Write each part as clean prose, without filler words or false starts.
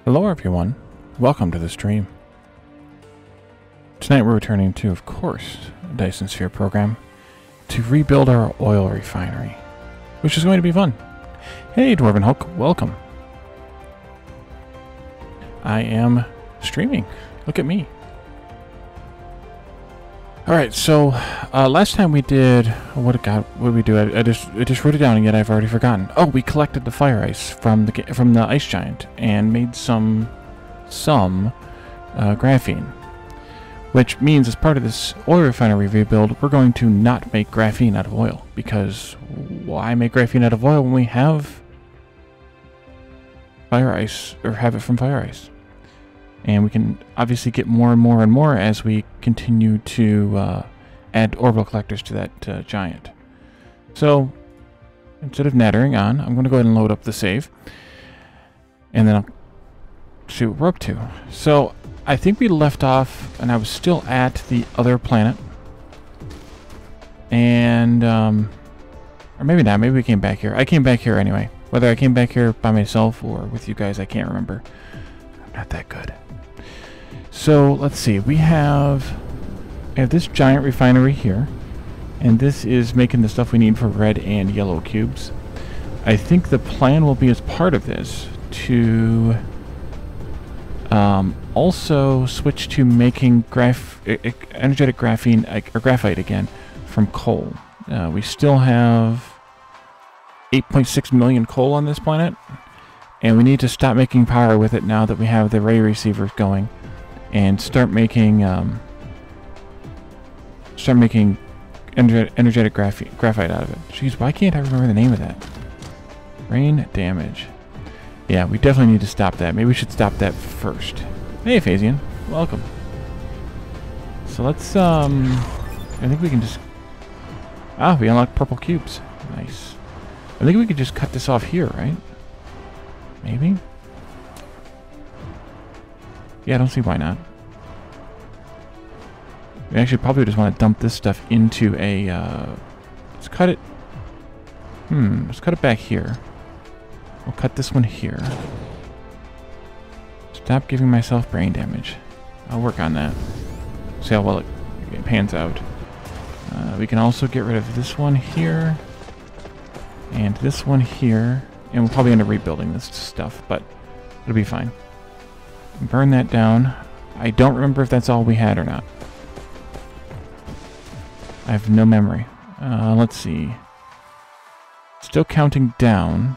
Hello everyone, welcome to the stream. Tonight we're returning to, of course, Dyson Sphere Program to rebuild our oil refinery, which is going to be fun. Hey Dwarven Hulk, welcome. I am streaming. Look at me. Alright, so last time we did, what did we do? I just wrote it down and yet I've already forgotten. Oh, we collected the fire ice from the ice giant and made some graphene, which means as part of this oil refinery rebuild, we're going to not make graphene out of oil, because why make graphene out of oil when we have fire ice, or have it from fire ice? And we can obviously get more and more and more as we continue to add orbital collectors to that giant. So instead of nattering on, I'm going to go ahead and load up the save. And then I'll see what we're up to. So I think we left off, and I was still at the other planet. And, or maybe not, maybe we came back here. I came back here anyway. Whether I came back here by myself or with you guys, I can't remember. I'm not that good. So let's see, we have this giant refinery here, and this is making the stuff we need for red and yellow cubes. I think the plan will be, as part of this, to also switch to making energetic graphene, or graphite again, from coal. We still have 8.6 million coal on this planet, and we need to stop making power with it now that we have the ray receivers going, and start making energetic graphite out of it. Jeez, why can't I remember the name of that? Rain damage. Yeah, we definitely need to stop that. Maybe we should stop that first. Hey, Phasian, welcome. So let's I think we can just we unlocked purple cubes. Nice. I think we could just cut this off here, right? Maybe? Yeah, I don't see why not. We actually probably just want to dump this stuff into a, let's cut it, let's cut it back here. We'll cut this one here. Stop giving myself brain damage. I'll work on that. See how well it pans out. We can also get rid of this one here, and this one here, and we'll probably end up rebuilding this stuff, but it'll be fine. Burn that down. I don't remember if that's all we had or not. I have no memory. Let's see. Still counting down.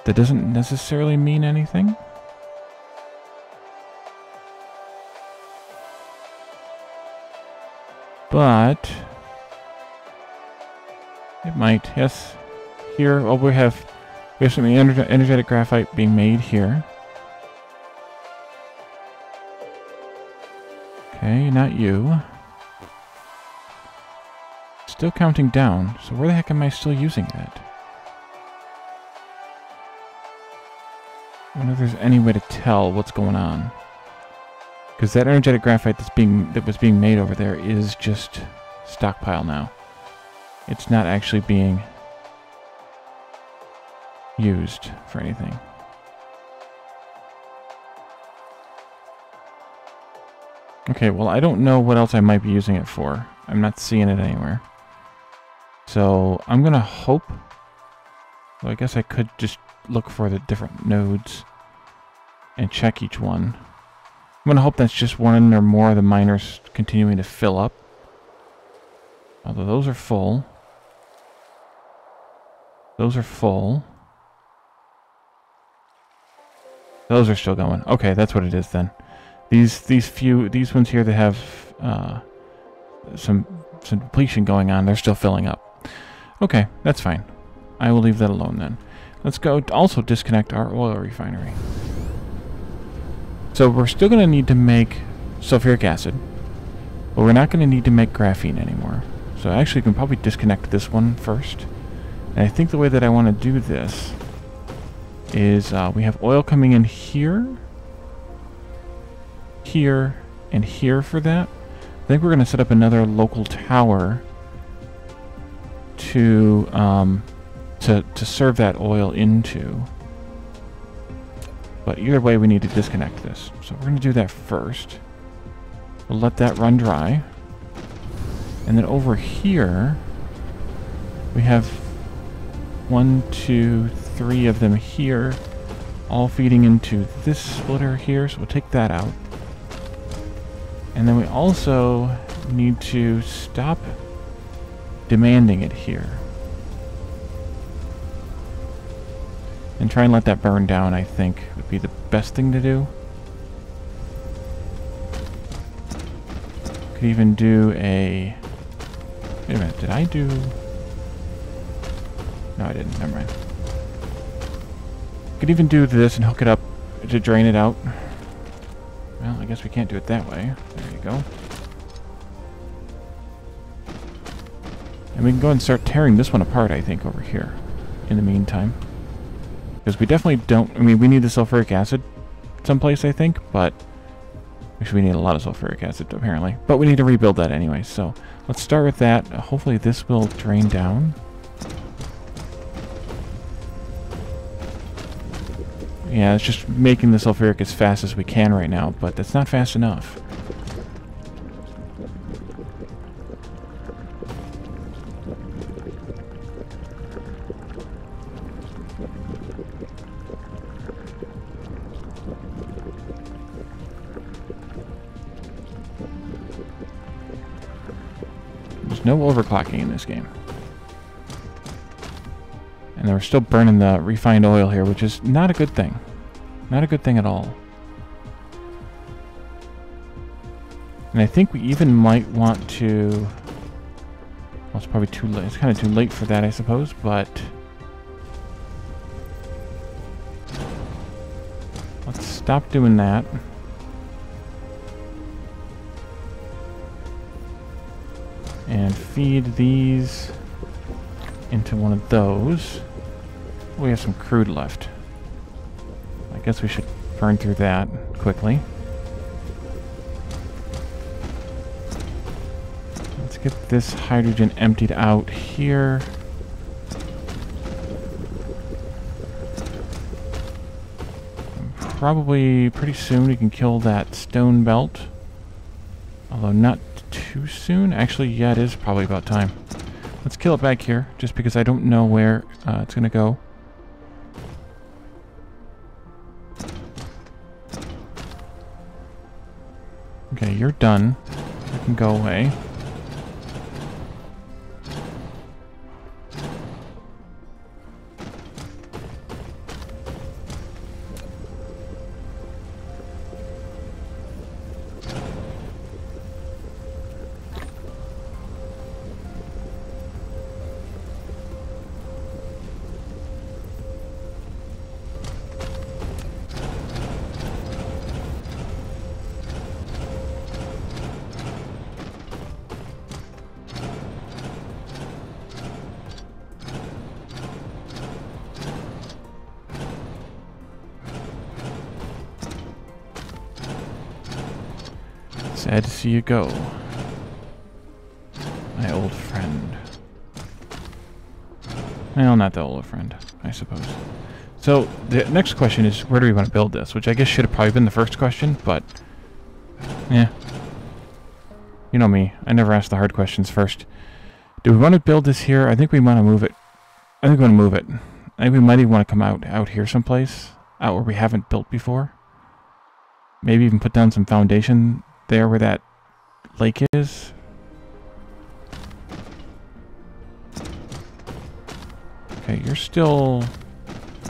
That doesn't necessarily mean anything. But it might. Yes. Here, oh, we have some energetic graphite being made here. Okay, not you. Still counting down, so where the heck am I still using that? I wonder if there's any way to tell what's going on. Because that energetic graphite that was being made over there is just stockpile now. It's not actually being used for anything. Okay, well, I don't know what else I might be using it for. I'm not seeing it anywhere. So I'm going to hope... Well, I guess I could just look for the different nodes and check each one. I'm going to hope that's just one or more of the miners continuing to fill up. Although those are full. Those are full. Those are still going. Okay, that's what it is then. These ones here that have some depletion going on, they're still filling up. Okay, that's fine. I will leave that alone then. Let's go also disconnect our oil refinery. So we're still going to need to make sulfuric acid, but we're not going to need to make graphene anymore. So actually, we can probably disconnect this one first. And I think the way that I want to do this is we have oil coming in here, here, and here for that. I think we're going to set up another local tower to serve that oil into. But either way, we need to disconnect this. So we're going to do that first. We'll let that run dry. And then over here, we have 1, 2, 3 of them here, all feeding into this splitter here. So we'll take that out. And then we also need to stop demanding it here. And try and let that burn down, I think, would be the best thing to do. Could even do a... Wait a minute, did I do... No, I didn't. Never mind. Could even do this and hook it up to drain it out. Well, I guess we can't do it that way. There you go. And we can go ahead and start tearing this one apart, I think, over here in the meantime. Because we definitely don't... I mean, we need the sulfuric acid someplace, I think, but... Actually, we need a lot of sulfuric acid, apparently. But we need to rebuild that anyway, so... Let's start with that. Hopefully this will drain down. Yeah, it's just making the sulfuric as fast as we can right now, but that's not fast enough. There's no overclocking in this game. And we're still burning the refined oil here, which is not a good thing. Not a good thing at all. And I think we even might want to... Well, it's probably too late. It's kind of too late for that, I suppose, but... Let's stop doing that. And feed these into one of those. We have some crude left. I guess we should burn through that quickly. Let's get this hydrogen emptied out here. And probably pretty soon we can kill that stone belt. Although not too soon. Actually, yeah, it is probably about time. Let's kill it back here, just because I don't know where it's going to go. Okay, you're done. You can go away. Sad to see you go, my old friend. Well, not the old friend, I suppose. So, the next question is, where do we want to build this? Which I guess should have probably been the first question, but... yeah. You know me, I never ask the hard questions first. Do we want to build this here? I think we want to move it. I think we want to move it. I think we might even want to come out here someplace. Out where we haven't built before. Maybe even put down some foundation there where that lake is. Okay, you're still...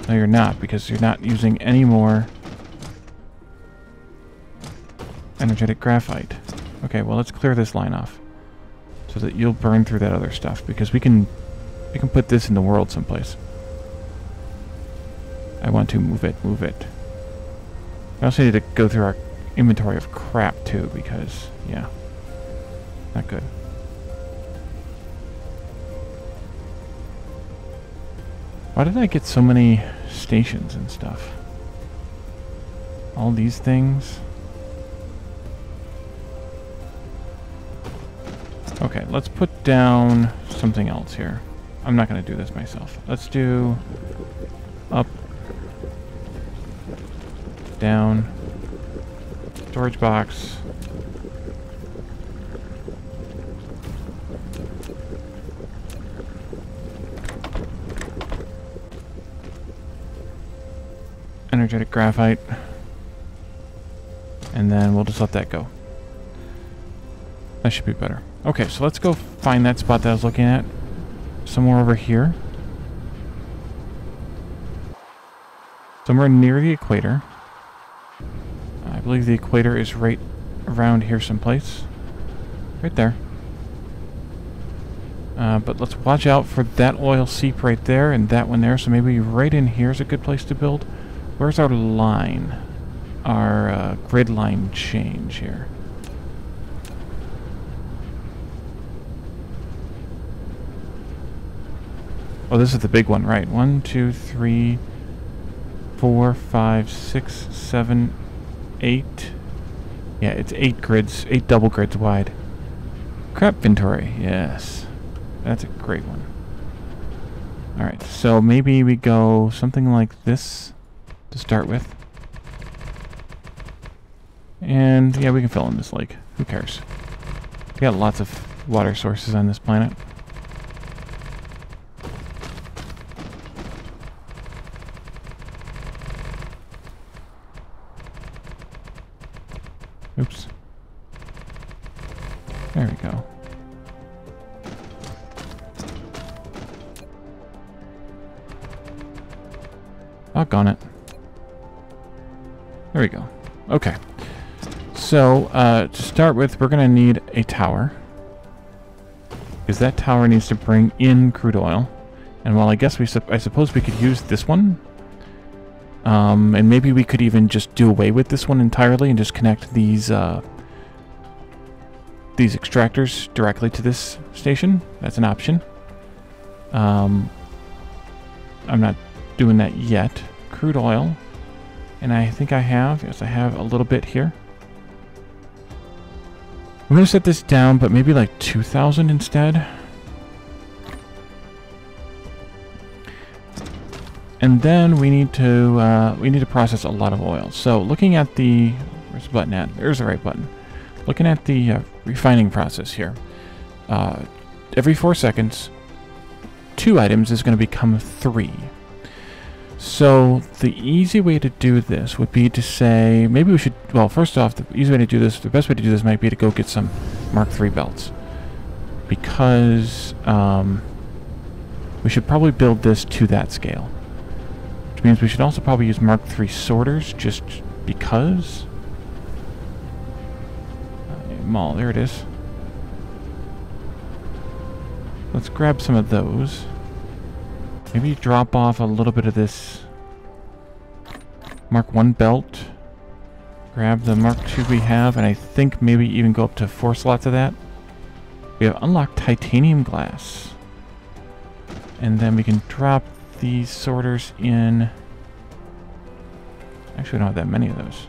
No, you're not, because you're not using any more energetic graphite. Okay, well, let's clear this line off so that you'll burn through that other stuff, because we can put this in the world someplace. I want to move it. I also need to go through our inventory of crap too, because yeah, not good. Why did I get so many stations and stuff? All these things. Okay, let's put down something else here. I'm not going to do this myself. Let's do up down. Storage box. Energetic Graphite. And then we'll just let that go. That should be better. Okay, so let's go find that spot that I was looking at. Somewhere over here. Somewhere near the equator. I believe the equator is right around here someplace. Right there. But let's watch out for that oil seep right there and that one there. So maybe right in here is a good place to build. Where's our line? Our grid line change here. Oh, this is the big one, right? 1, 2, 3, 4, 5, 6, 7, 8. Yeah, it's 8 grids, 8 double grids wide. Crap inventory, yes. That's a great one. Alright, so maybe we go something like this to start with. And yeah, we can fill in this lake. Who cares? We got lots of water sources on this planet. Oops. There we go. Doggone it. There we go. Okay. So, to start with, we're going to need a tower. Because that tower needs to bring in crude oil. And while I guess I suppose we could use this one. And maybe we could even just do away with this one entirely and just connect these extractors directly to this station. That's an option. I'm not doing that yet. Crude oil. And I think I have. Yes, I have a little bit here. I'm going to set this down, but maybe like 2,000 instead. And then we need to process a lot of oil. So looking at the, where's the button at? There's the right button. Looking at the refining process here. Every 4 seconds, 2 items is going to become 3. So the easy way to do this would be to say, maybe we should, well, first off, the easy way to do this, the best way to do this might be to go get some Mark III belts. Because we should probably build this to that scale. Which means we should also probably use Mark III sorters, just because. Mall, there it is. Let's grab some of those. Maybe drop off a little bit of this Mark I belt. Grab the Mark II we have, and I think maybe even go up to 4 slots of that. We have unlocked titanium glass. And then we can drop these sorters in. Actually, we don't have that many of those.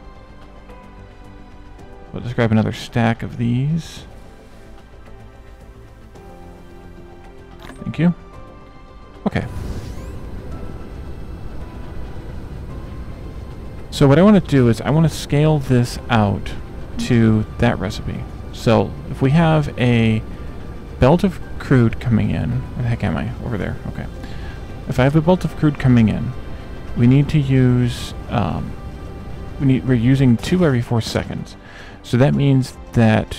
But let's grab another stack of these. Thank you. Okay. So what I want to do is I want to scale this out to that recipe. So if we have a belt of crude coming in, where the heck am I? Over there. Okay. If I have a belt of crude coming in, we need to use we're using 2 every 4 seconds. So that means that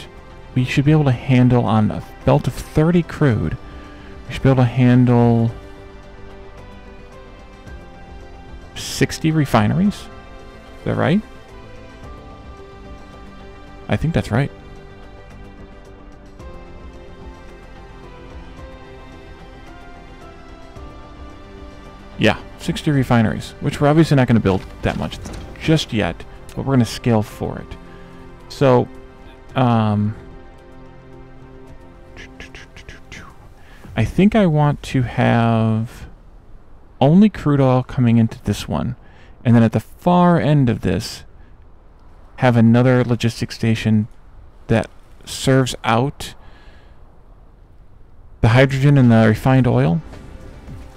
we should be able to handle on a belt of 30 crude. We should be able to handle 60 refineries. Is that right? I think that's right. Yeah, 60 refineries, which we're obviously not going to build that much just yet, but we're going to scale for it. So, I think I want to have only crude oil coming into this one, and then at the far end of this, have another logistics station that serves out the hydrogen and the refined oil,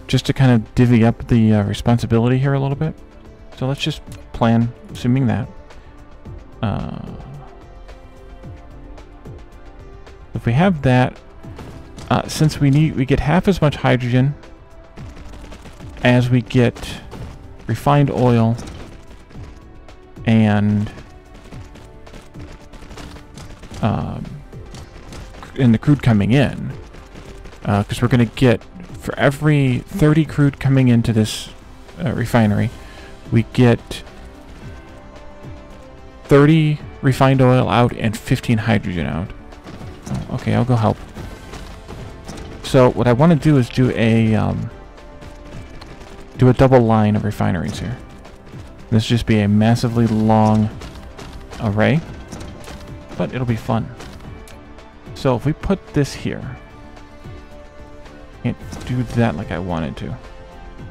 just to kind of divvy up the responsibility here a little bit. So let's just plan, assuming that. If we have that, since we get half as much hydrogen as we get refined oil and the crude coming in, because we're going to get, for every 30 crude coming into this refinery, we get 30 refined oil out and 15 hydrogen out. Oh, okay, I'll go help. So what I want to do is do a double line of refineries here. This will just be a massively long array, but it'll be fun. So if we put this here, can't do that like I wanted to.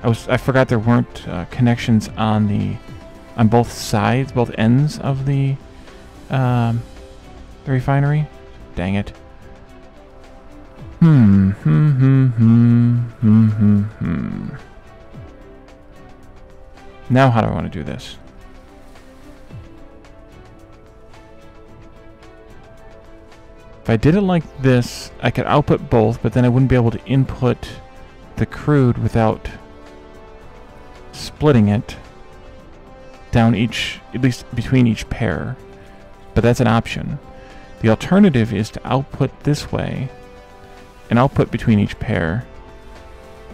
I forgot there weren't connections on both sides, both ends of the refinery. Dang it. Now how do I want to do this? If I did it like this, I could output both, but then I wouldn't be able to input the crude without splitting it down at least between each pair. But that's an option. The alternative is to output this way and output between each pair,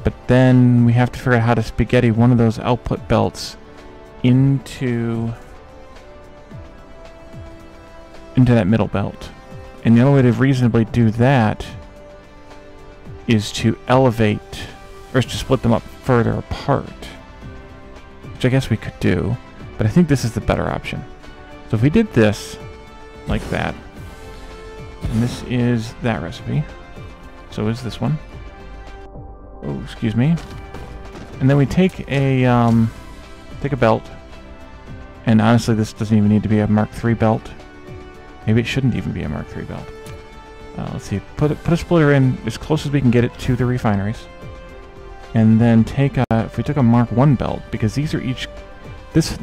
but then we have to figure out how to spaghetti one of those output belts into that middle belt. And the only way to reasonably do that is to elevate, or is to split them up further apart, which I guess we could do, but I think this is the better option. So if we did this like that, and this is that recipe, so is this one. Oh, excuse me. And then we take a belt, and honestly this doesn't even need to be a Mark III belt. Maybe it shouldn't even be a Mark III belt. Let's see, put a splitter in as close as we can get it to the refineries. And then if we took a Mark I belt, because these are each, this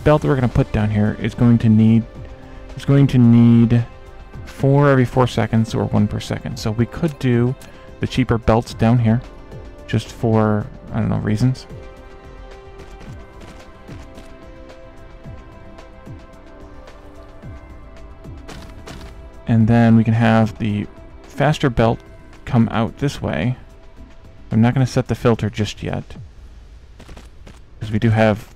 belt that we're going to put down here is going to need 4 every 4 seconds, or 1 per second. So we could do the cheaper belts down here, just for, I don't know, reasons. And then we can have the faster belt come out this way. I'm not going to set the filter just yet, because we do have,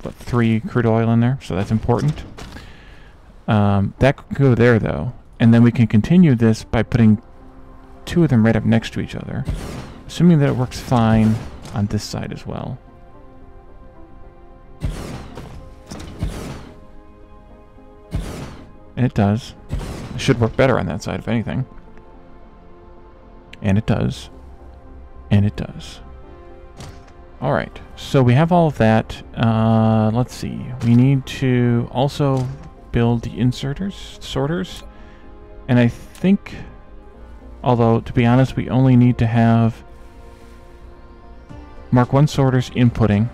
what, 3 crude oil in there, so that's important. That could go there, though. And then we can continue this by putting 2 of them right up next to each other, assuming that it works fine on this side as well. And it does. It should work better on that side, if anything. And it does. And it does. Alright, so we have all of that. Let's see. We need to also build the sorters. And I think, although, to be honest, we only need to have Mark I sorters inputting,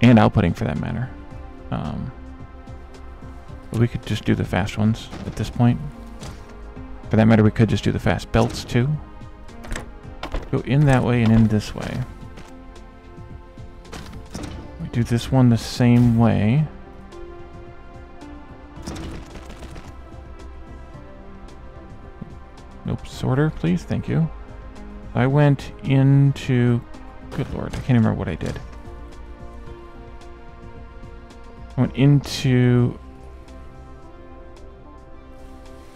and outputting for that matter. But we could just do the fast ones at this point. For that matter, we could just do the fast belts too. Go in that way and in this way. We do this one the same way. Nope, sorter, please, thank you. I went into... Good lord, I can't remember what I did. I went into...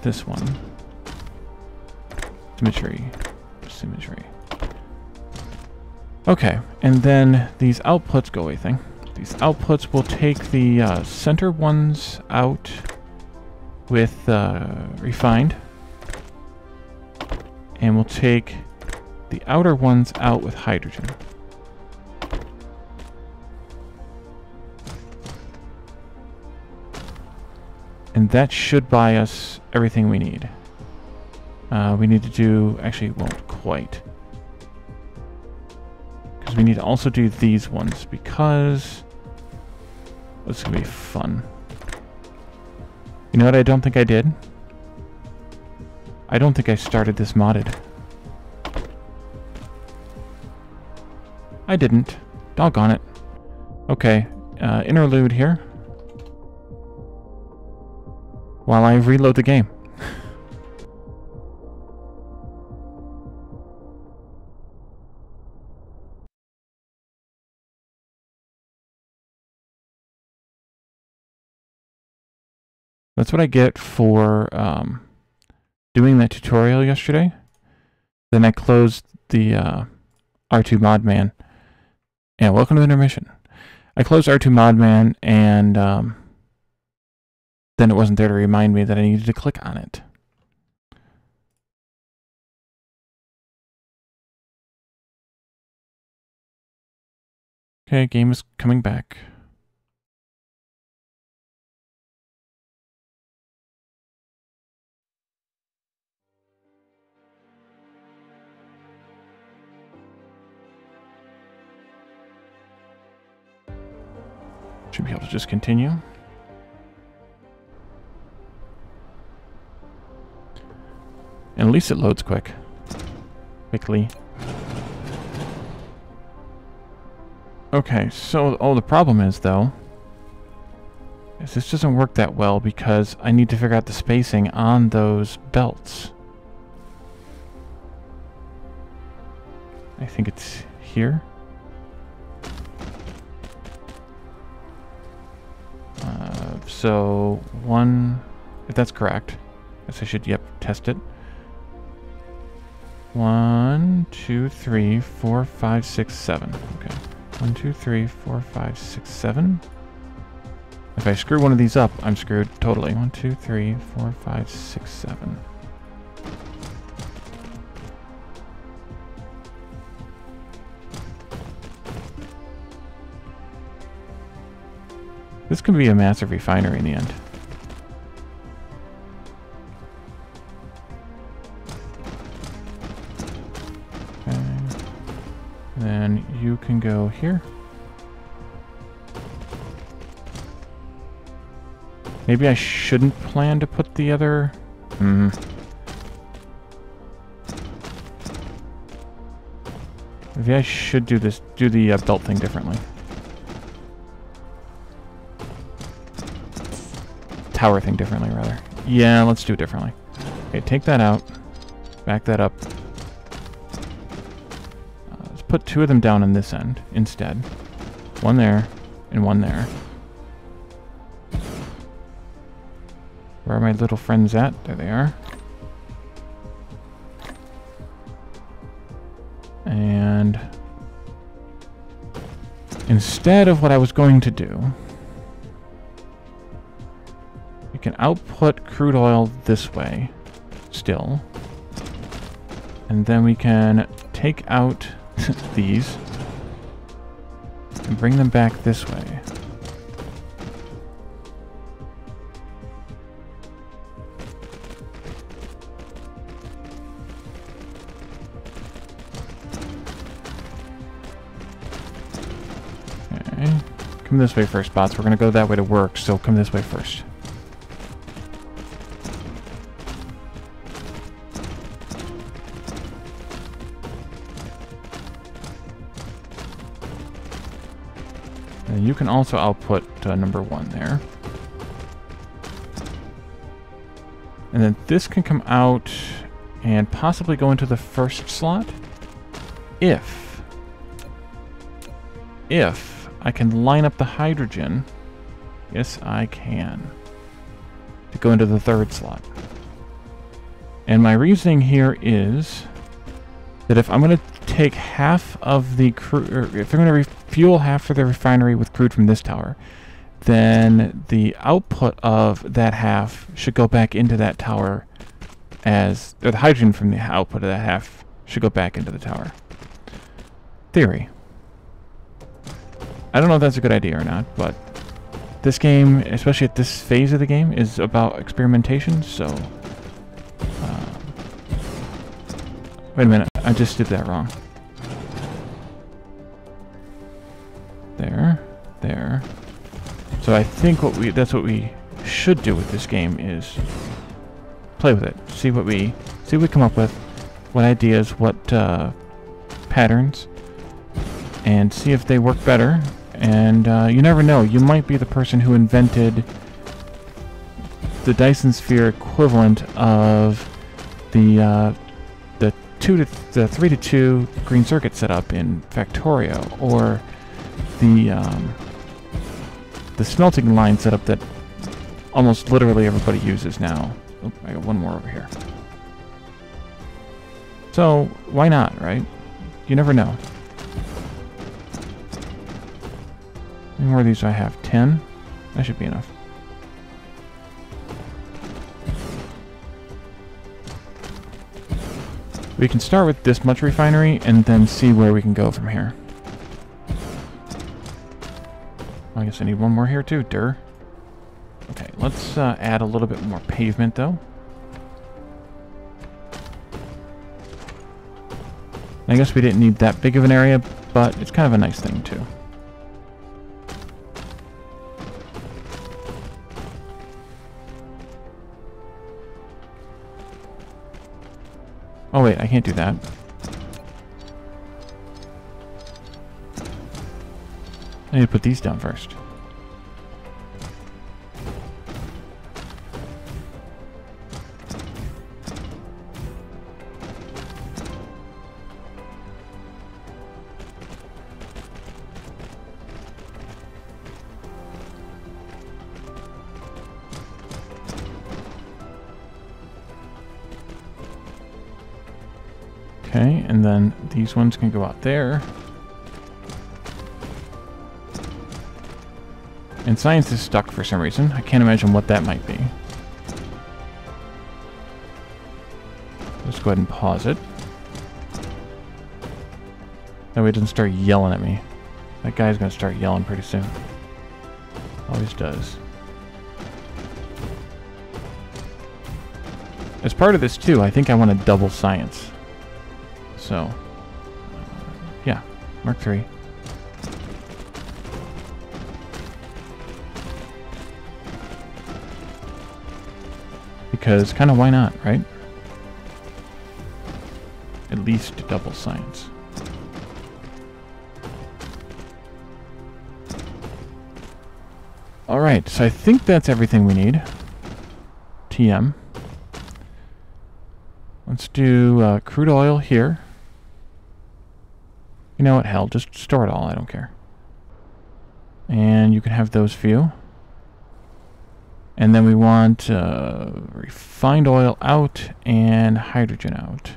this one. Symmetry. Okay, and then these outputs go away thing. These outputs will take the center ones out with refined, and we'll take the outer ones out with hydrogen. And that should buy us everything we need. We need to do... Actually, won't quite. Because we need to also do these ones, because This is going to be fun. You know what I don't think I did? I don't think I started this modded. I didn't. Doggone it. Okay, interlude here. While I reload the game. That's what I get for doing that tutorial yesterday. Then I closed the R2 Modman. Yeah, welcome to intermission. I closed R2 Modman and then it wasn't there to remind me that I needed to click on it. Okay, game is coming back. Should be able to just continue. And at least it loads quickly. Okay, so, the problem is, though, is this doesn't work that well because I need to figure out the spacing on those belts. I think it's here. So, if that's correct, I guess I should, test it. 1, 2, 3, 4, 5, 6, 7. Okay. 1, 2, 3, 4, 5, 6, 7. If I screw one of these up, I'm screwed totally. 1, 2, 3, 4, 5, 6, 7. This could be a massive refinery in the end. Okay. Then you can go here. Maybe I shouldn't plan to put the other... Maybe I should do the belt thing differently. Tower thing differently, rather. Yeah, let's do it differently. Okay, take that out. Back that up. Let's put 2 of them down on this end instead. 1 there, and 1 there. Where are my little friends at? There they are. And instead of what I was going to do, we can output crude oil this way still. And then we can take out these and bring them back this way. Okay. Come this way first, bots. We're going to go that way to work, so come this way first. And you can also output number 1 there. And then this can come out and possibly go into the first slot if I can line up the hydrogen. Yes, I can. To go into the 3rd slot. And my reasoning here is that if I'm going to take half of the crude, or if I'm going to refuel half of the refinery with crude from this tower, then the output of that half should go back into that tower as, or the hydrogen from the output of that half should go back into the tower. Theory. I don't know if that's a good idea or not, but this game, especially at this phase of the game, is about experimentation, so... wait a minute, I just did that wrong. There, there. So I think that's what we should do with this game is play with it. See what we come up with, what ideas, what patterns, and see if they work better. And you never know, you might be the person who invented the Dyson Sphere equivalent of the 3 to 2 green circuit setup in Factorio, or the smelting line setup that almost literally everybody uses now. Oh, I got one more over here. So why not, right? You never know. How many more of these do I have? 10? That should be enough. We can start with this much refinery and then see where we can go from here. I guess I need one more here too, durr. Okay, let's add a little bit more pavement though. I guess we didn't need that big of an area, but it's kind of a nice thing too. Oh wait, I can't do that. I need to put these down first. Okay, and then these ones can go out there. And science is stuck for some reason. I can't imagine what that might be. Let's go ahead and pause it. That way it doesn't start yelling at me. That guy's gonna start yelling pretty soon. Always does. As part of this too, I think I want to double science. So, yeah, Mark III. Because kind of why not, right? At least double science. Alright, so I think that's everything we need. TM. Let's do crude oil here. You know what, hell, just store it all, I don't care. And you can have those few. And then we want refined oil out and hydrogen out.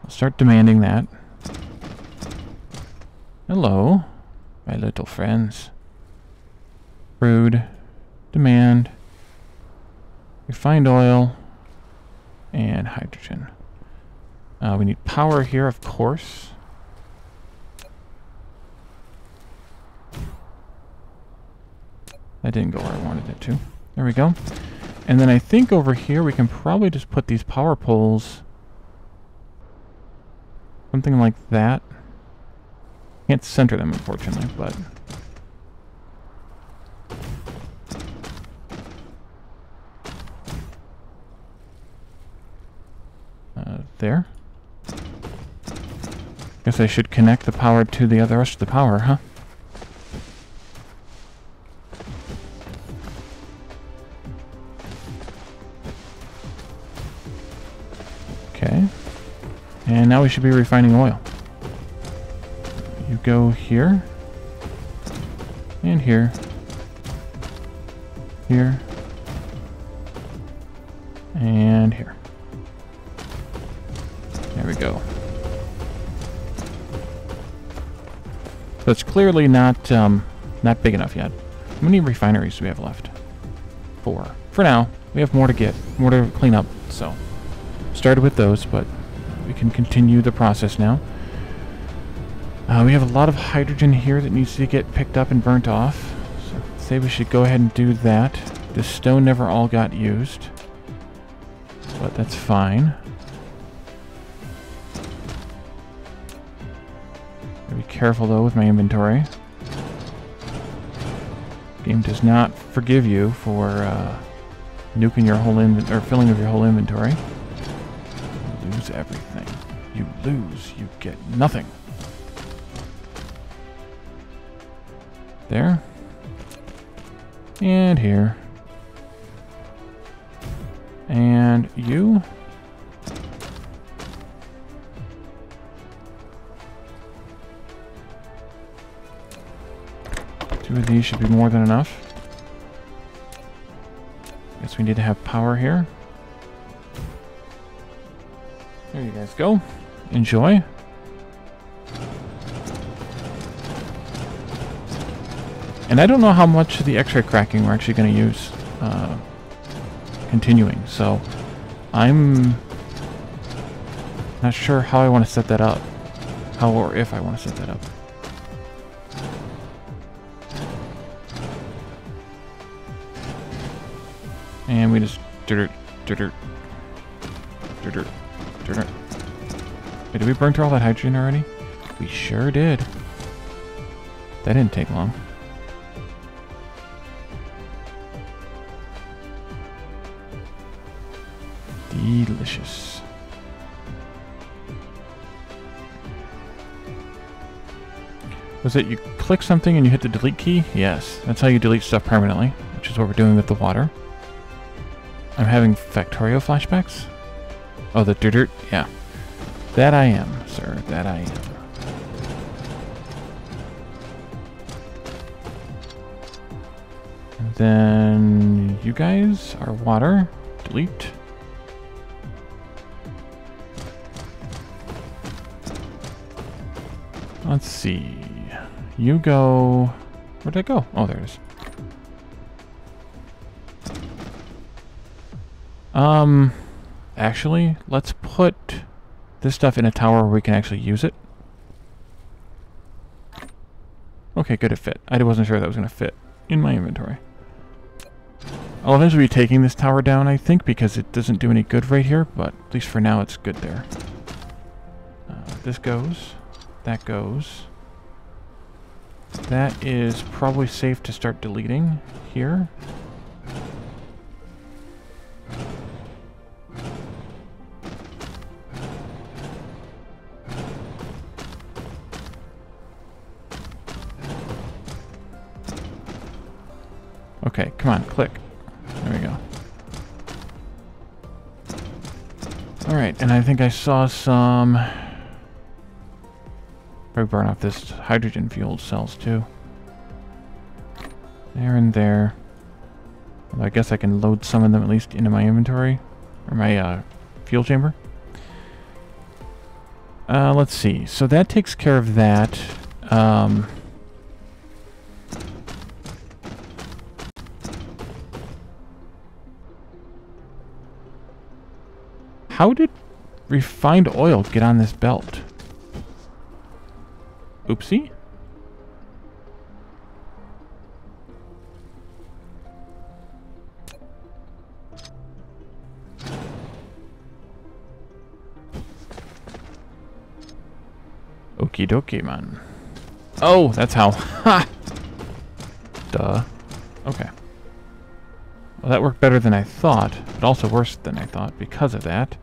I'll start demanding that. Hello, my little friends. Crude, demand, refined oil, and hydrogen. We need power here, of course. That didn't go where I wanted it to. There we go. And then I think over here we can probably just put these power poles something like that. Can't center them, unfortunately, but there. Guess I should connect the power to the rest of the power, huh? Okay. And now we should be refining oil. You go here. And here. Here. And here. There we go. So it's clearly not big enough yet. How many refineries do we have left? 4. For now. We have more to get, more to clean up, so. Started with those, but we can continue the process now. We have a lot of hydrogen here that needs to get picked up and burnt off. So I'd say we should go ahead and do that. The stone never all got used, but that's fine. Gotta be careful though with my inventory. Game does not forgive you for nuking your whole or filling of your whole inventory. You lose everything. You lose. You get nothing. There. And here. And you. Two of these should be more than enough. Guess we need to have power here. There you guys go. Enjoy. And I don't know how much of the X-ray cracking we're actually going to use continuing, so I'm not sure how I want to set that up. How or if I want to set that up. And we just Wait, did we burn through all that hydrogen already? We sure did. That didn't take long. Delicious. Was it you click something and you hit the delete key? Yes, that's how you delete stuff permanently, which is what we're doing with the water. I'm having Factorio flashbacks? Oh, the dirt? Yeah. That I am, sir. That I am. And then you guys are water. Delete. Let's see. You go... Where'd I go? Oh, there it is. Actually, let's put this stuff in a tower where we can actually use it. Okay, good, it fit. I wasn't sure that was going to fit in my inventory. I'll eventually be taking this tower down, I think, because it doesn't do any good right here, but at least for now it's good there. This goes. That goes. That is probably safe to start deleting here. Okay, come on, click. There we go. Alright, and I think I saw some... Probably burn off this hydrogen-fueled cells, too. There and there. Although I guess I can load some of them at least into my inventory. Or my fuel chamber. Let's see. So that takes care of that. How did refined oil get on this belt? Oopsie. Okie dokie, man. Oh, that's how. Ha! Duh. Okay. Well, that worked better than I thought, but also worse than I thought because of that.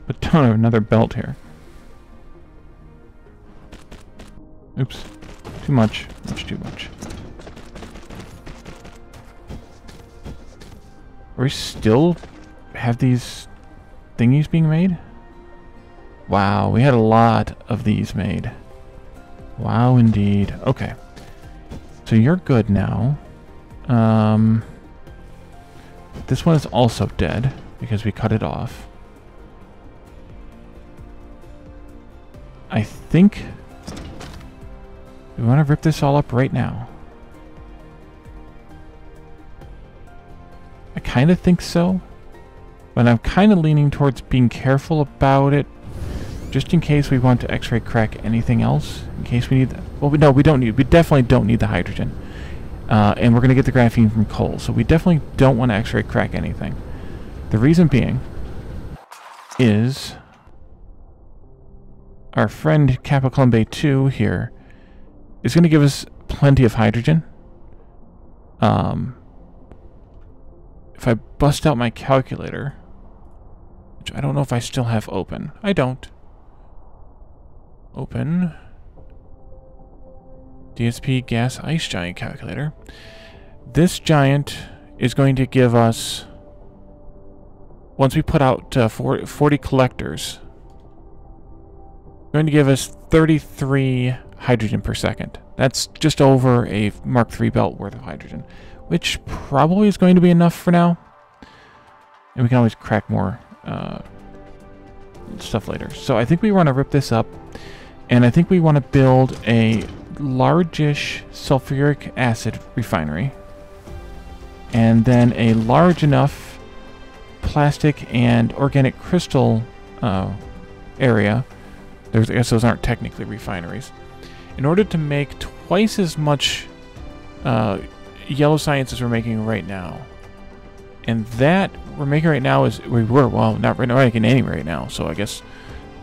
But don't have another belt here. Oops. Too much. Much too much. Are we still have these thingies being made? Wow, we had a lot of these made. Wow, indeed. Okay. So you're good now. This one is also dead because we cut it off. I think... Do we want to rip this all up right now? I kind of think so. But I'm kind of leaning towards being careful about it. Just in case we want to X-ray crack anything else. In case we need... Well, no, we don't need... We definitely don't need the hydrogen. And we're going to get the graphene from coal. So we definitely don't want to X-ray crack anything. The reason being is... Our friend Kappa Columbae 2 here is going to give us plenty of hydrogen. if I bust out my calculator, which I don't know if I still have open. I don't. Open. DSP gas ice giant calculator. This giant is going to give us, once we put out 40 collectors, going to give us 33 hydrogen per second. That's just over a Mark III belt worth of hydrogen, which probably is going to be enough for now. And we can always crack more stuff later. So I think we want to rip this up, and I think we want to build a largish sulfuric acid refinery, and then a large enough plastic and organic crystal area. I guess those aren't technically refineries. In order to make twice as much yellow science as we're making right now. And that we're making right now is, well, not right now, we're making any right now, so I guess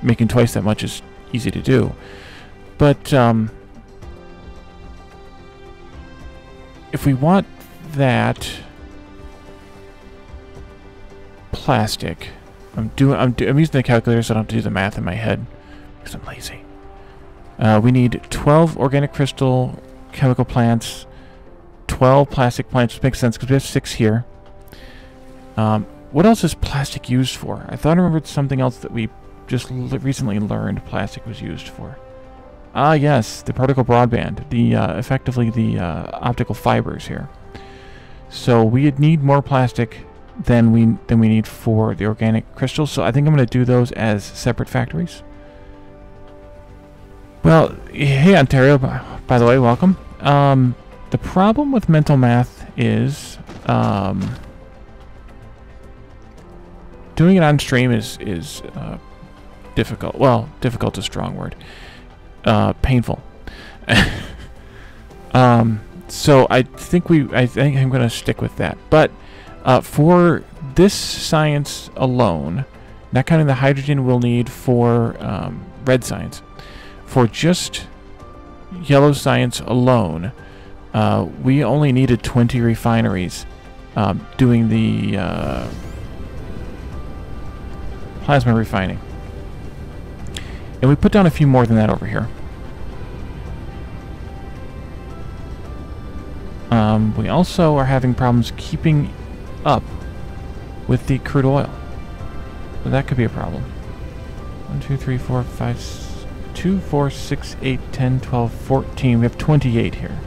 making twice that much is easy to do. But if we want that plastic, I'm using the calculator so I don't have to do the math in my head because I'm lazy. We need 12 organic crystal chemical plants, 12 plastic plants, which makes sense because we have 6 here. What else is plastic used for? I thought I remembered something else that we just recently learned plastic was used for. Ah, yes, the particle broadband, the effectively the optical fibers here. So we'd need more plastic than we need for the organic crystals. So I think I'm going to do those as separate factories. Well, hey Ontario, by the way, welcome. The problem with mental math is doing it on stream is difficult. Well, difficult is a strong word. Painful. So I think I'm going to stick with that. But for this science alone, not counting the hydrogen we'll need for red science, for just yellow science alone, we only needed 20 refineries doing the plasma refining. And we put down a few more than that over here. We also are having problems keeping up with the crude oil. So that could be a problem. 1, 2, 3, 4, 5, 2, 4, 6, 8, 10, 12, 14. We have 28 here.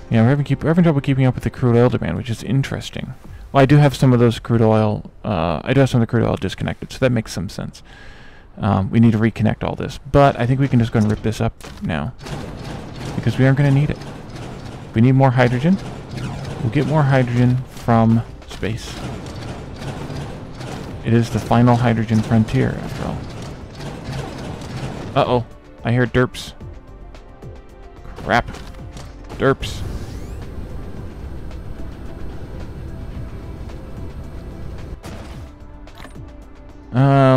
Yeah, we're having trouble keeping up with the crude oil demand, which is interesting. Well, I do have some of those crude oil. I do have some of the crude oil disconnected, so that makes some sense. We need to reconnect all this, but I think we can just go and rip this up now because we aren't going to need it. If we need more hydrogen, we'll get more hydrogen from space. It is the final hydrogen frontier, after all. Uh-oh, I hear derps. Crap. Derps.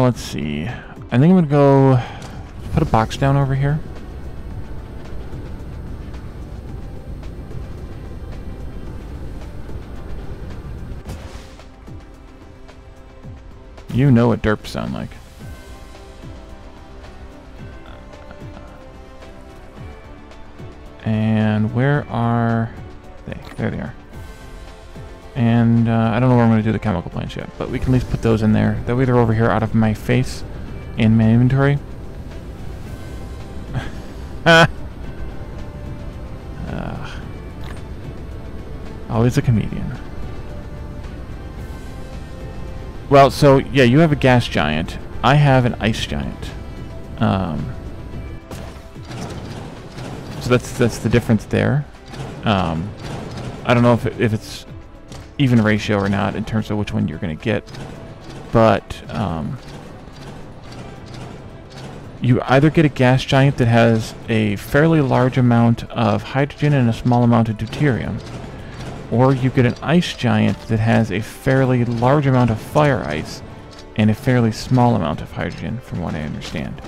Let's see. I think I'm gonna go put a box down over here. You know what derps sound like. And where are they? There they are. And I don't know where I'm going to do the chemical plants yet, but we can at least put those in there. That way they're over here out of my face in my inventory. Always a comedian. Well, so yeah, you have a gas giant. I have an ice giant. So that's the difference there. I don't know if it's even ratio or not in terms of which one you're going to get, but you either get a gas giant that has a fairly large amount of hydrogen and a small amount of deuterium, or you get an ice giant that has a fairly large amount of fire ice and a fairly small amount of hydrogen, from what I understand.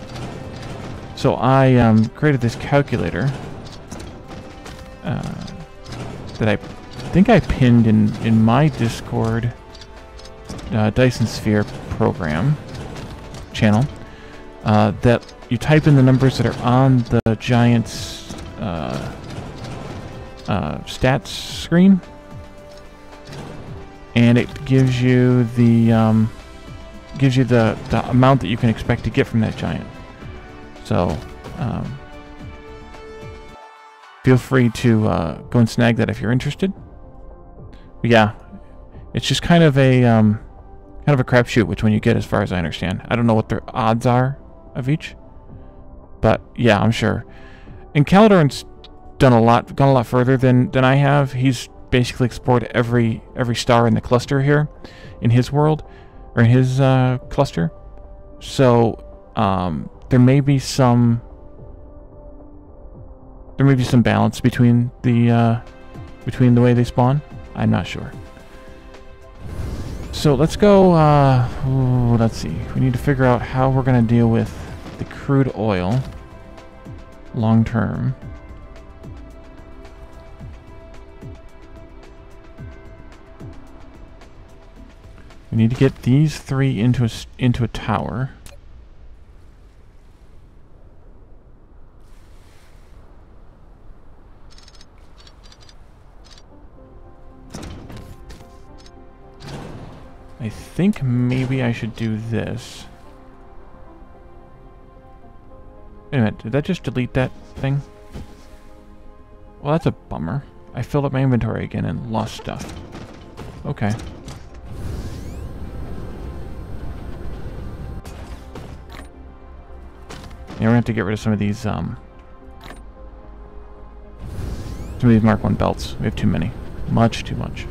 So I created this calculator that I think I pinned in my Discord Dyson Sphere Program channel, that you type in the numbers that are on the giant's stats screen, and it gives you the amount that you can expect to get from that giant. So feel free to go and snag that if you're interested. But yeah, it's just kind of a crapshoot which one you get, as far as I understand. I don't know what their odds are of each, but yeah, I'm sure. And Calidorn's gone a lot further than I have. He's basically explored every star in the cluster here, in his world, or in his cluster. So there may be some balance between the way they spawn. I'm not sure. So let's go. Let's see. We need to figure out how we're going to deal with the crude oil long term. We need to get these three into a tower. I think maybe I should do this. Wait a minute, did that just delete that thing? Well, that's a bummer. I filled up my inventory again and lost stuff. Okay. Yeah, we're gonna have to get rid of some of these Mark 1 belts. We have too many. Much too much.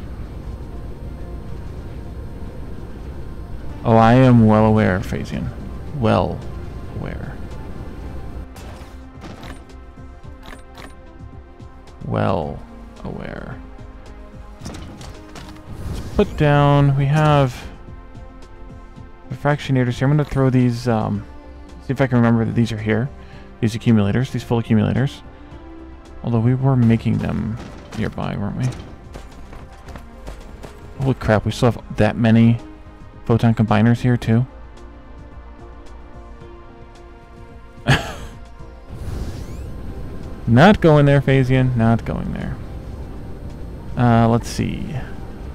Oh, I am well aware, Phasian. Well aware. Well aware. Let's put down... We have the fractionators here. I'm going to throw these... see if I can remember that these are here. These accumulators. These full accumulators. Although we were making them nearby, weren't we? Holy crap, we still have that many photon combiners here too. Not going there, Phasian. Not going there. Let's see.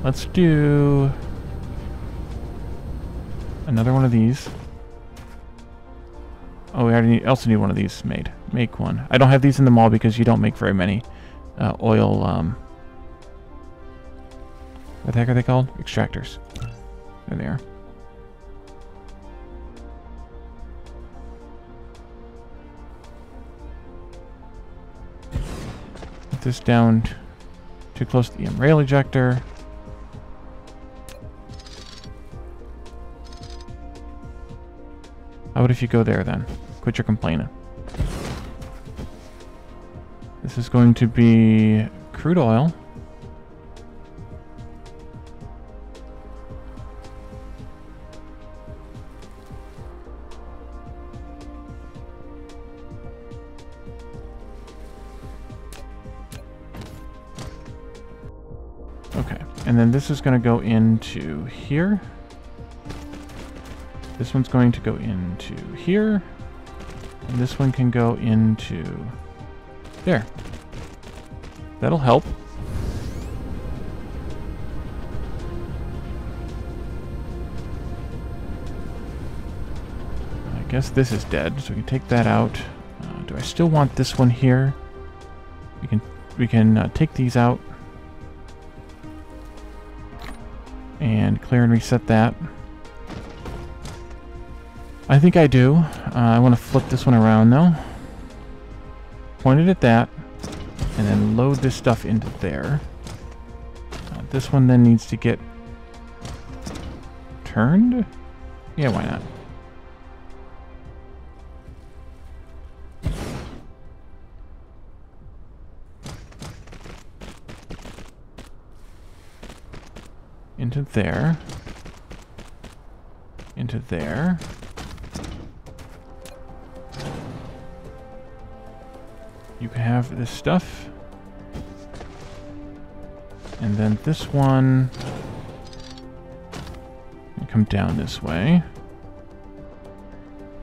Let's do another one of these. Oh, we also need one of these made. Make one. I don't have these in the mall because you don't make very many oil. What the heck are they called? Extractors. There they are. Put this down too close to the rail ejector. How about if you go there then? Quit your complaining. This is going to be crude oil. Okay, and then this is going to go into here. This one's going to go into here. And this one can go into there. That'll help. I guess this is dead, so we can take that out. Do I still want this one here? We can take these out and clear and reset that. I think I do. I want to flip this one around though. Point it at that, and then load this stuff into there. This one then needs to get turned? Yeah, why not? into there. Into there. You can have this stuff. And then this one can come down this way.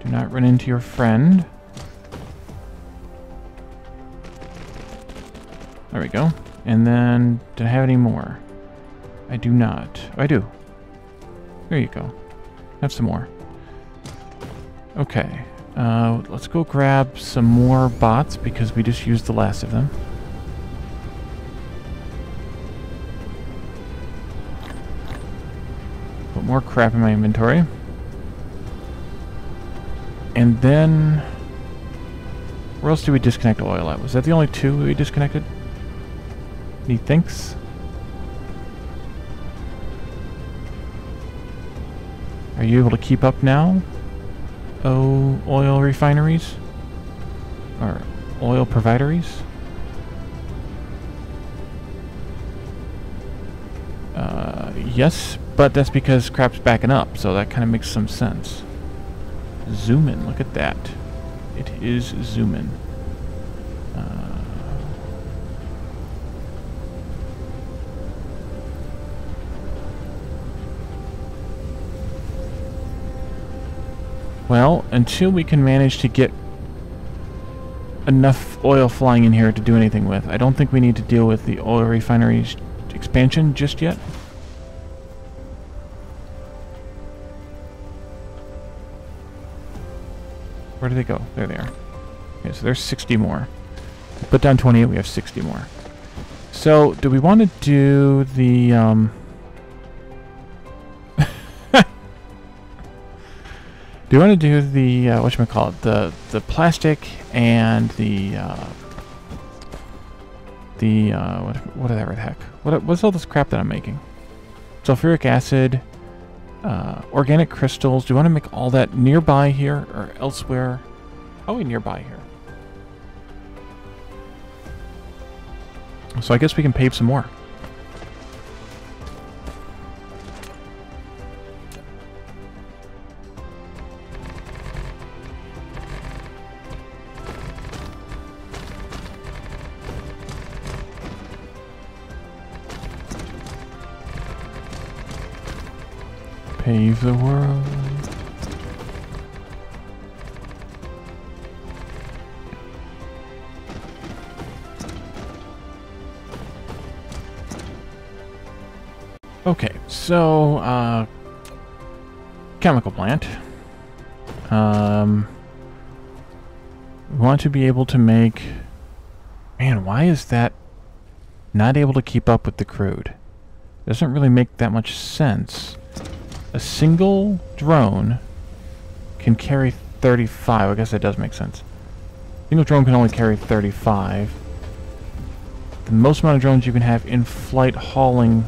Do not run into your friend. There we go. And then, do I have any more? I do not. Oh, I do. There you go. Have some more. Okay. Let's go grab some more bots because we just used the last of them. Put more crap in my inventory. And then... where else did we disconnect oil at? Was that the only two we disconnected? Methinks. Are you able to keep up now? Oh, oil refineries? Or oil provideries? Yes, but that's because crap's backing up, so that kind of makes some sense. Zoom in, look at that. It is zoom in. Well, until we can manage to get enough oil flying in here to do anything with, I don't think we need to deal with the oil refineries expansion just yet. Where do they go? There they are. Okay, so there's 60 more. Put down 28, we have 60 more. So, do we want to do the, do you want to do the, whatchamacallit, the plastic and whatever the heck. What's all this crap that I'm making? Sulfuric acid, organic crystals. Do you want to make all that nearby here or elsewhere? Probably nearby here. So I guess we can pave some more. Pave the world. Okay, so, chemical plant. We want to be able to make... Man, why is that not able to keep up with the crude? Doesn't really make that much sense. A single drone can carry 35. I guess that does make sense. A single drone can only carry 35. The most amount of drones you can have in flight hauling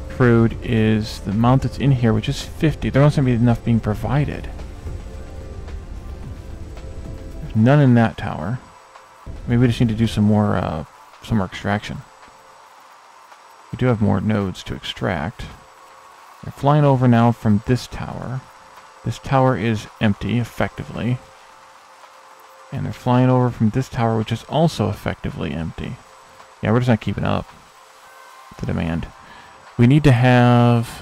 crude is the amount that's in here, which is 50. There doesn't seem to be enough being provided. There's none in that tower. Maybe we just need to do some more extraction. We do have more nodes to extract. They're flying over now from this tower. This tower is empty, effectively. And they're flying over from this tower, which is also effectively empty. Yeah, we're just not keeping up with the demand. We need to have...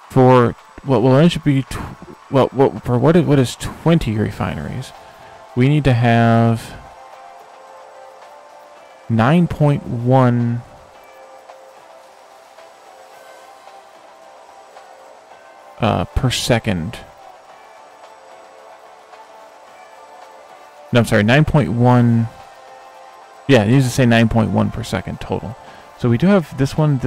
For what will eventually be... for what is 20 refineries, we need to have 9.1... per second. No, I'm sorry, 9.1... Yeah, it needs to say 9.1 per second total. So we do have this one,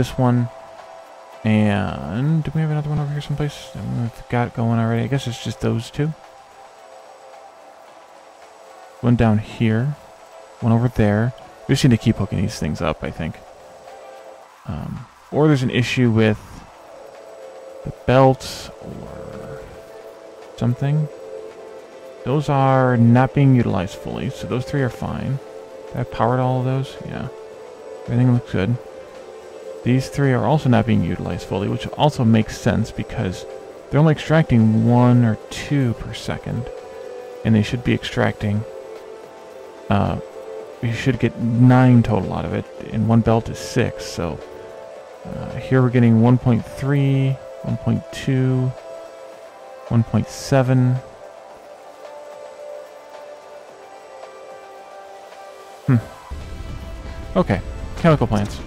and... do we have another one over here someplace? I don't know if we've got it going already. I guess it's just those two. One down here. One over there. We just need to keep hooking these things up, I think. Or there's an issue with the belts or something. Those are not being utilized fully, so those three are fine. Have I powered all of those? Yeah. Everything looks good. These three are also not being utilized fully, which also makes sense because they're only extracting 1 or 2 per second. And they should be extracting... we should get 9 total out of it, and one belt is 6, so... here we're getting 1.3, 1.2, 1.7... Okay, chemical plants.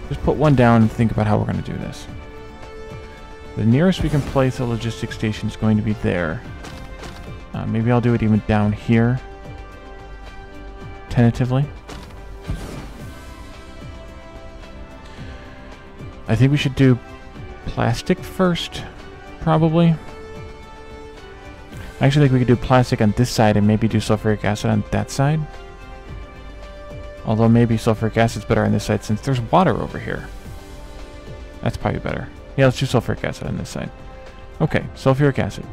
Just put one down and think about how we're going to do this. The nearest we can place a logistics station is going to be there. Maybe I'll do it even down here. Tentatively. I think we should do plastic first, probably. I actually think we could do plastic on this side and maybe do sulfuric acid on that side. Although maybe sulfuric acid's better on this side since there's water over here. That's probably better. Yeah, let's do sulfuric acid on this side. Okay, sulfuric acid.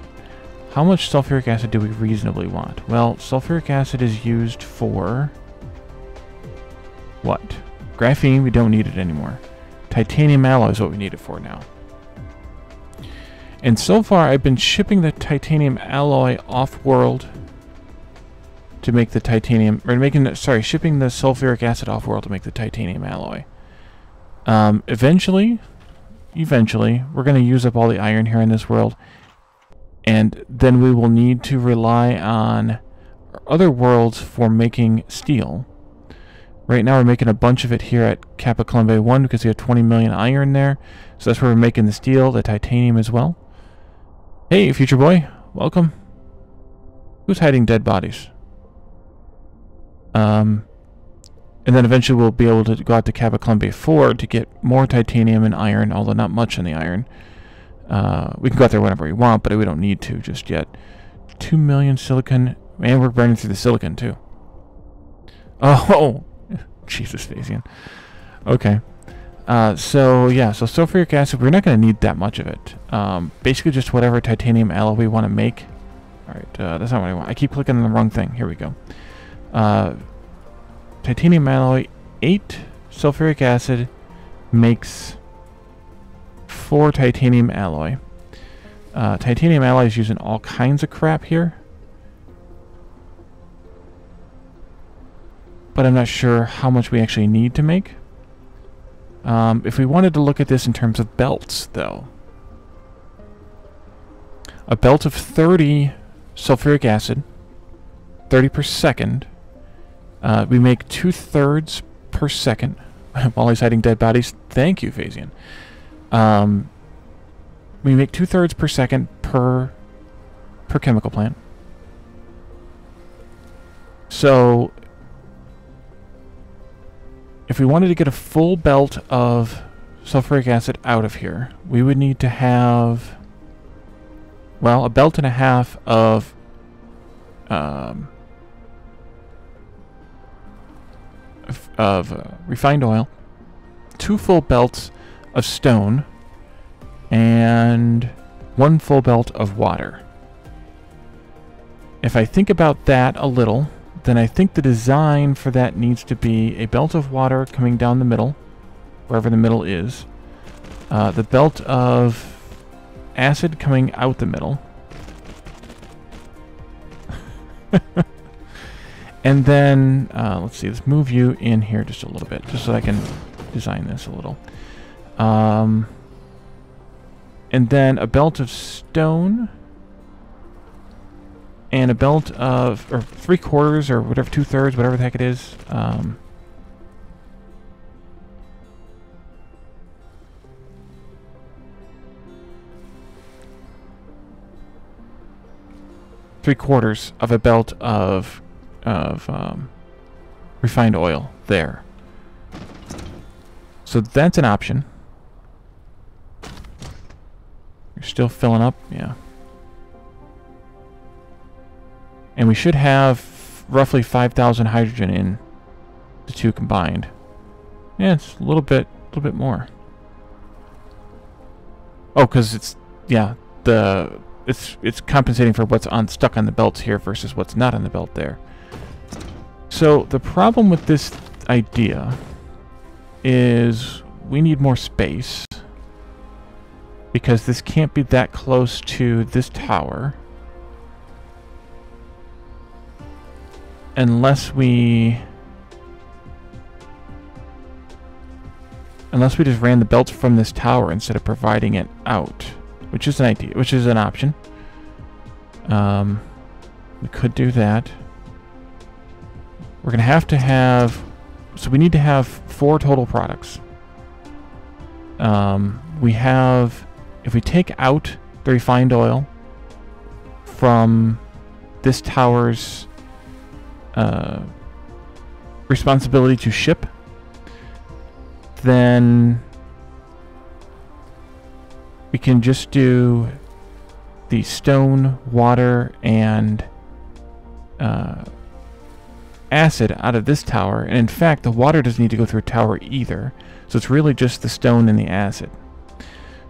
How much sulfuric acid do we reasonably want? Well, sulfuric acid is used for... what? Graphene, we don't need it anymore. Titanium alloy is what we need it for now. And so far, I've been shipping the titanium alloy off-world to make the titanium... or shipping the sulfuric acid off-world to make the titanium alloy. Eventually, we're going to use up all the iron here in this world. And then we will need to rely on other worlds for making steel. Right now we're making a bunch of it here at Kappa Columbae 1 because we have 20 million iron there. So that's where we're making the steel, the titanium as well. Hey, future boy. Welcome. Who's hiding dead bodies? And then eventually we'll be able to go out to Kappa Columbae 4 to get more titanium and iron, although not much in the iron. We can go out there whenever we want, but we don't need to just yet. 2 million silicon. And we're burning through the silicon, too. Oh! Jesus, Phasian. Okay. So sulfuric acid, we're not going to need that much of it. Basically just whatever titanium alloy we want to make. Alright, that's not what I want. I keep clicking on the wrong thing. Here we go. Titanium alloy, 8 sulfuric acid makes 4 titanium alloy. Titanium alloy is using all kinds of crap here. But I'm not sure how much we actually need to make. If we wanted to look at this in terms of belts, though. A belt of 30 sulfuric acid, 30 per second. We make 2/3 per second. While he's hiding dead bodies. Thank you, Phasian. We make 2/3 per second per chemical plant. So if we wanted to get a full belt of sulfuric acid out of here, we would need to have, well, a belt and a half of refined oil, 2 full belts of stone, and 1 full belt of water. If I think about that a little, then I think the design for that needs to be a belt of water coming down the middle, wherever the middle is, the belt of acid coming out the middle, and then, let's see, let's move you in here just a little bit, just so I can design this a little. And then a belt of stone, and a belt of, or 3/4 or whatever, 2/3, whatever the heck it is. 3/4 of a belt of refined oil there. So that's an option. You're still filling up, yeah. And we should have roughly 5,000 hydrogen in the two combined. Yeah, it's a little bit more. Oh, because it's, yeah, it's compensating for what's stuck on the belts here versus what's not on the belt there. So the problem with this idea is we need more space because this can't be that close to this tower unless we just ran the belts from this tower instead of providing it out, which is an idea, which is an option. We could do that. We're gonna have to have, so we need to have 4 total products. We have, if we take out the refined oil from this tower's responsibility to ship, then we can just do the stone, water, and acid out of this tower. And in fact, the water doesn't need to go through a tower either. So it's really just the stone and the acid.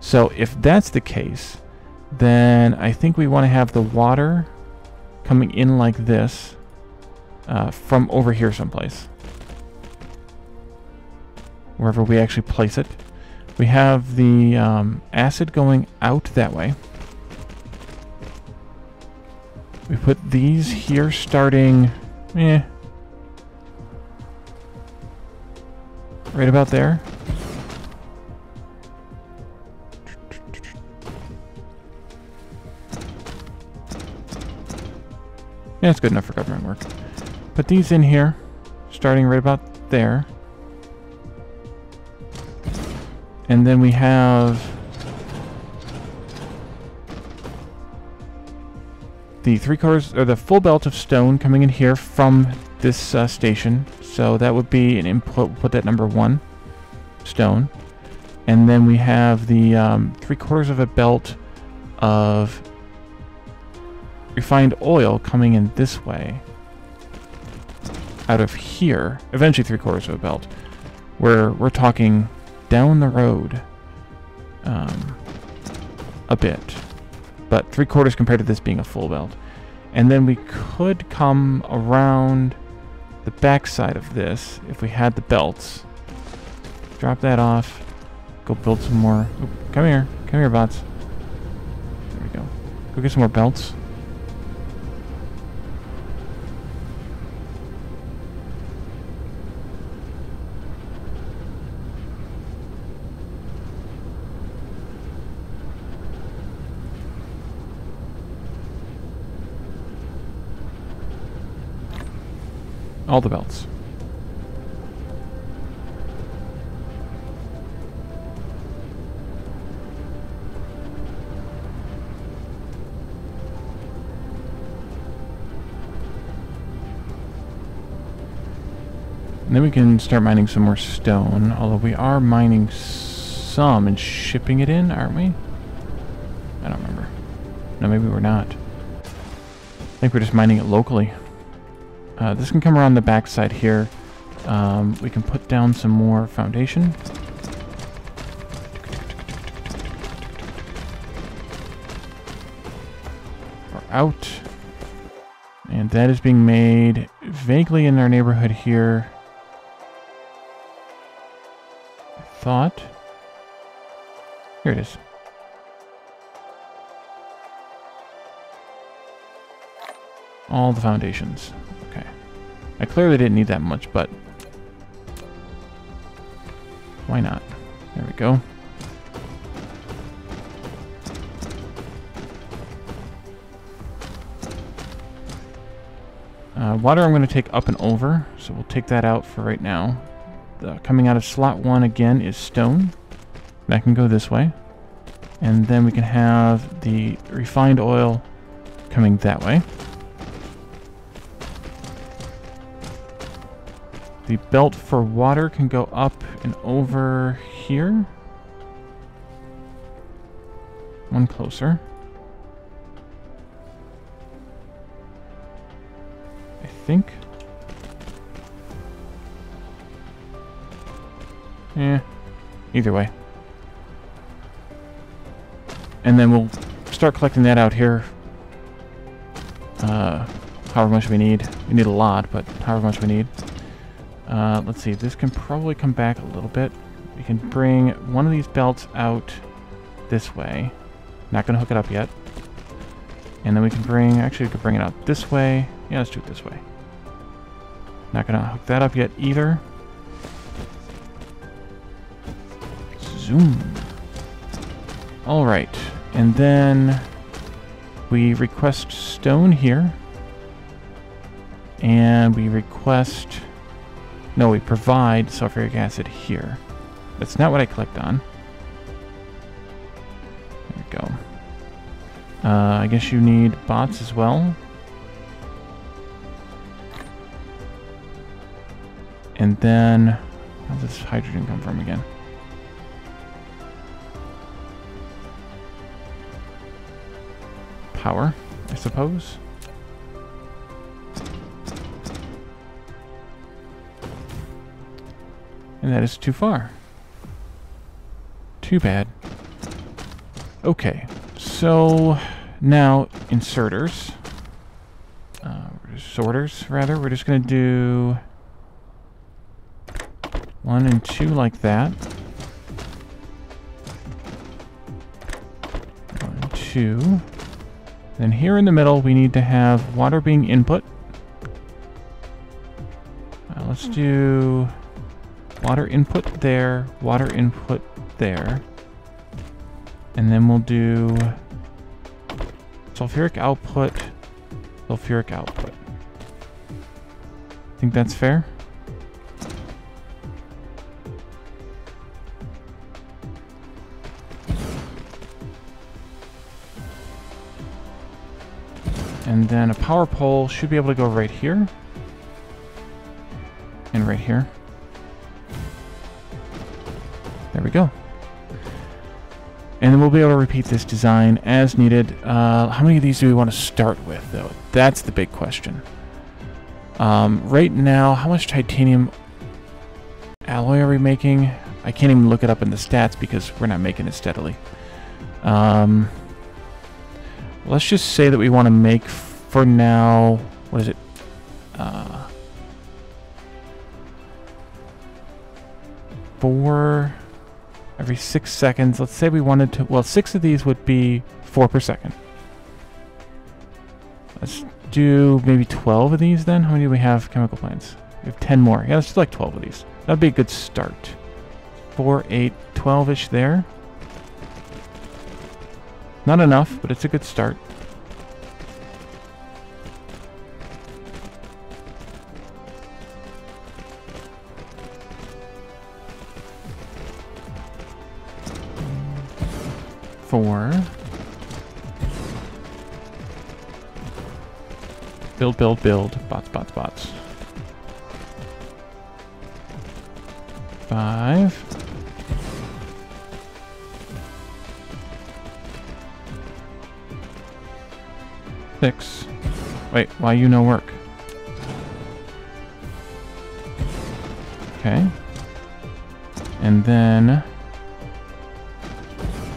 So if that's the case, then I think we want to have the water coming in like this from over here someplace. Wherever we actually place it. We have the acid going out that way. We put these here starting, right about there. Yeah, it's good enough for government work. Put these in here, starting right about there. And then we have the 3/4 or the full belt of stone coming in here from this station. So that would be an input. We'll put that number 1 stone. And then we have the 3/4 of a belt of refined oil coming in this way out of here. Eventually 3/4 of a belt. We're talking down the road a bit, but 3/4 compared to this being a full belt. And then we could come around the back side of this if we had the belts. Drop that off, go build some more. Oop, come here bots. There we go. Go get some more belts. All the belts. And then we can start mining some more stone, although we are mining some and shipping it in, aren't we? I don't remember. No, maybe we're not. I think we're just mining it locally. This can come around the back side here. We can put down some more foundation. We're out. And that is being made vaguely in our neighborhood here. I thought. Here it is. All the foundations. Okay. I clearly didn't need that much, but why not? There we go. Water I'm going to take up and over, so we'll take that out for right now. Coming out of slot 1 again is stone. That can go this way. And then we can have the refined oil coming that way. The belt for water can go up and over here. One closer. I think. Yeah, either way. And then we'll start collecting that out here. However much we need. We need a lot, but however much we need. Let's see, this can probably come back a little bit. We can bring one of these belts out this way. Not going to hook it up yet. And then we can bring, actually we could bring it out this way. Yeah, let's do it this way. Not going to hook that up yet either. Zoom. Alright, and then we request stone here. And we request... No, we provide sulfuric acid here. That's not what I clicked on. There we go. I guess you need bots as well. And then... Where does this hydrogen come from again? Power, I suppose. And that is too far. Too bad. Okay, so now inserters. Sorters, rather. We're just going to do 1 and 2 like that. 1 and 2. Then here in the middle, we need to have water being input. Let's do water input there, water input there. And then we'll do sulfuric output, sulfuric output. Think that's fair? And then a power pole should be able to go right here. And right here. There we go. And then we'll be able to repeat this design as needed. How many of these do we want to start with, though? That's the big question. Right now, how much titanium alloy are we making? I can't even look it up in the stats because we're not making it steadily. Let's just say that we want to make, for now, what is it? 4 every 6 seconds. Let's say we wanted to, well, 6 of these would be 4 per second. Let's do maybe 12 of these then. How many do we have chemical plants? We have 10 more. Yeah, let's do like 12 of these. That'd be a good start. 4, 8, 12-ish there. Not enough, but it's a good start. Four. Build, build, build. Bots, bots, bots. 5. 6. Wait, why you no work? Okay. And then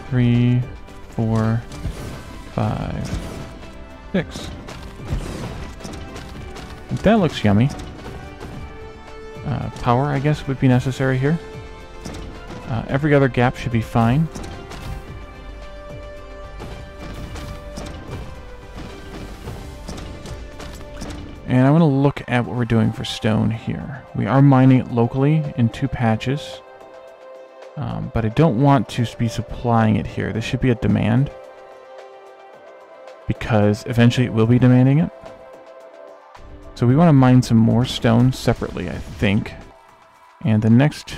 3, 4, 5, 6. That looks yummy. Power, I guess, would be necessary here. Every other gap should be fine. And I want to look at what we're doing for stone here. We are mining it locally in 2 patches. But I don't want to be supplying it here. This should be a demand. Because eventually it will be demanding it. So we want to mine some more stone separately, I think. And the next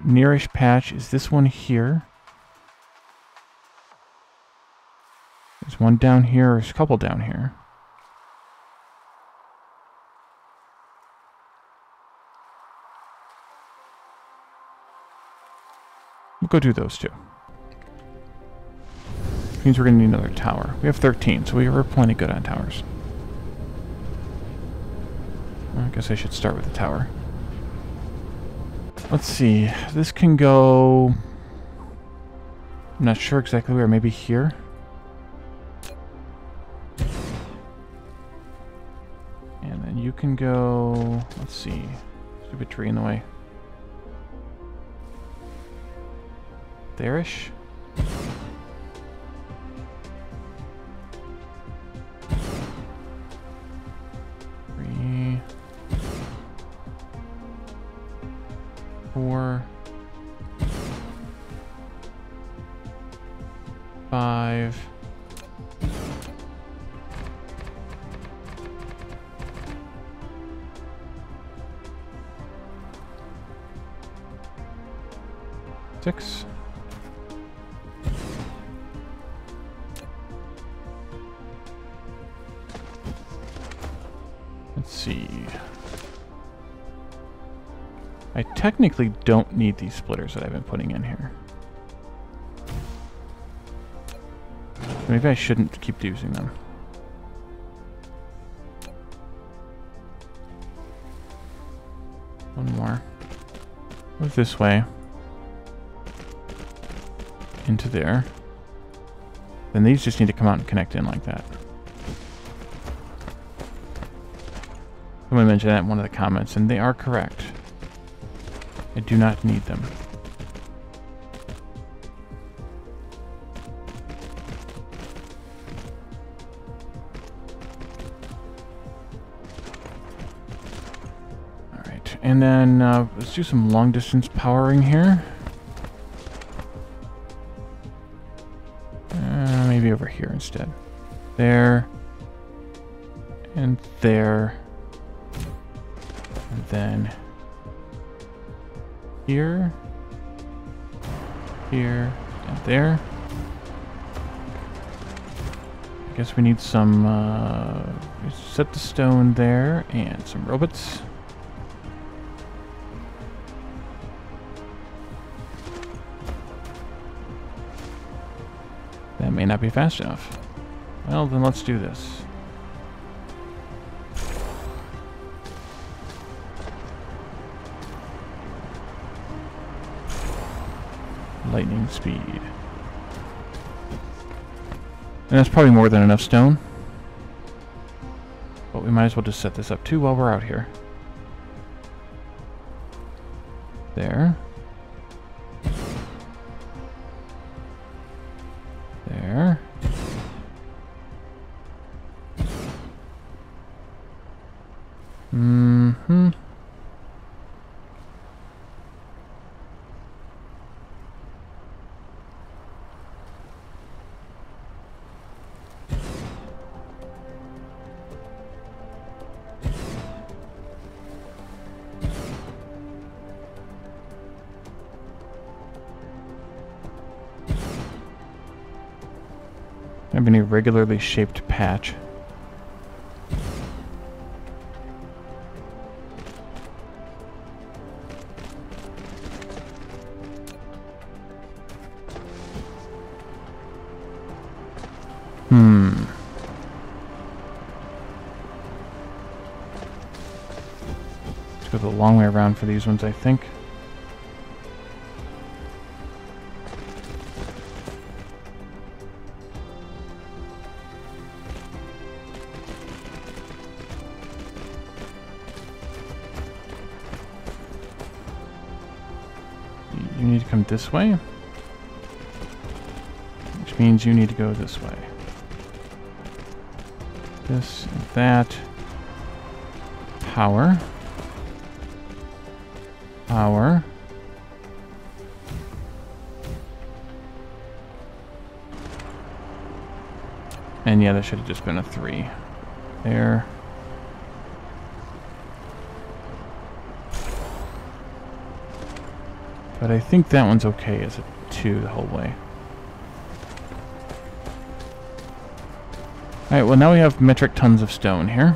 nearish patch is this one here. There's one down here, there's a couple down here. We'll go do those 2. Means we're going to need another tower. We have 13, so we were plenty good on towers. I guess I should start with the tower. Let's see. This can go... I'm not sure exactly where. Maybe here? And then you can go... Let's see. Stupid tree in the way. There-ish? 3, 4, 5. Six. Let's see. I technically don't need these splitters that I've been putting in here. Maybe I shouldn't keep using them. One more. Move this way. Into there. Then these just need to come out and connect in like that. Somebody mentioned that in one of the comments, and they are correct. I do not need them. Alright, and then let's do some long distance powering here. Maybe over here instead. There. And there. And then here. Here. And there. I guess we need some, set the stone there and some robots. That may not be fast enough. Well, then let's do this. Lightning speed. And that's probably more than enough stone. But we might as well just set this up too while we're out here. There. There. Mm-hmm. Have any irregularly shaped patch. Let's go the long way around for these ones, I think. You need to come this way, which means you need to go this way. This and that. Power. Power. And yeah, that should have just been a 3. There. But I think that one's okay as a 2 the whole way. Alright, well now we have metric tons of stone here.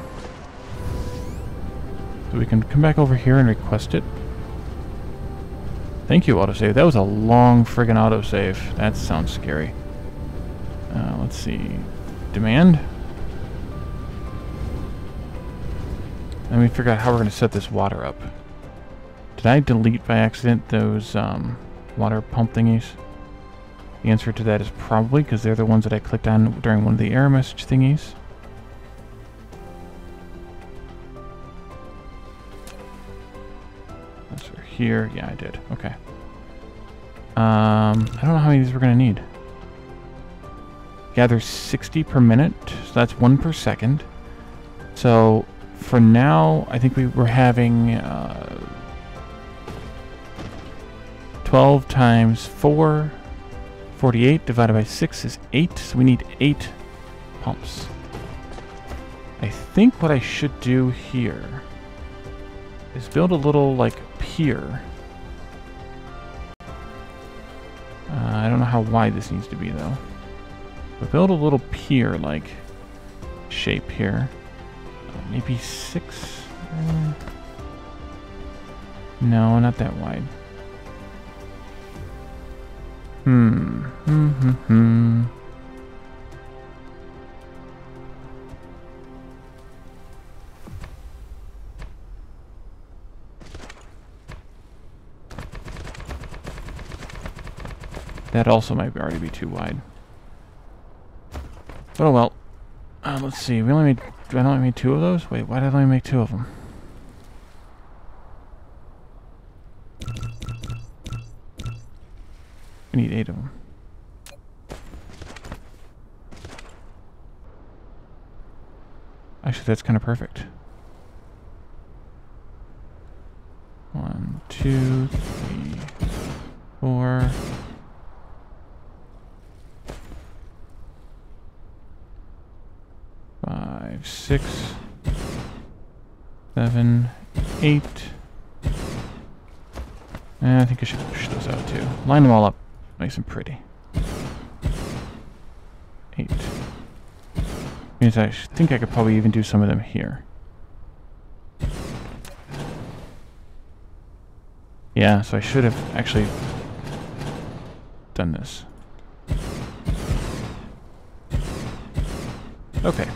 So we can come back over here and request it. Thank you, autosave. That was a long friggin' autosave. That sounds scary. Let's see. Demand. And we figured out how we're going to set this water up. Did I delete by accident those water pump thingies? The answer to that is probably, because they're the ones that I clicked on during one of the error message thingies. here. Yeah, I did. Okay. I don't know how many of these we're going to need. Gather 60 per minute, so that's 1 per second. So for now, I think we were having 12 times 4, 48 divided by 6 is 8, so we need 8 pumps. I think what I should do here is build a little, like, pier. I don't know how wide this needs to be, though. But build a little pier-like shape here. Maybe 6? No, not that wide. That also might already be too wide. Oh well. Let's see. We only made. I only made 2 of those. Wait, why did I only make 2 of them? We need 8 of them. Actually, that's kind of perfect. 1, 2, 3, 4. 5, 6, 7, 8. And I think I should push those out too. Line them all up nice and pretty. 8. Means I think I could probably even do some of them here. Yeah, so I should have actually done this. Okay,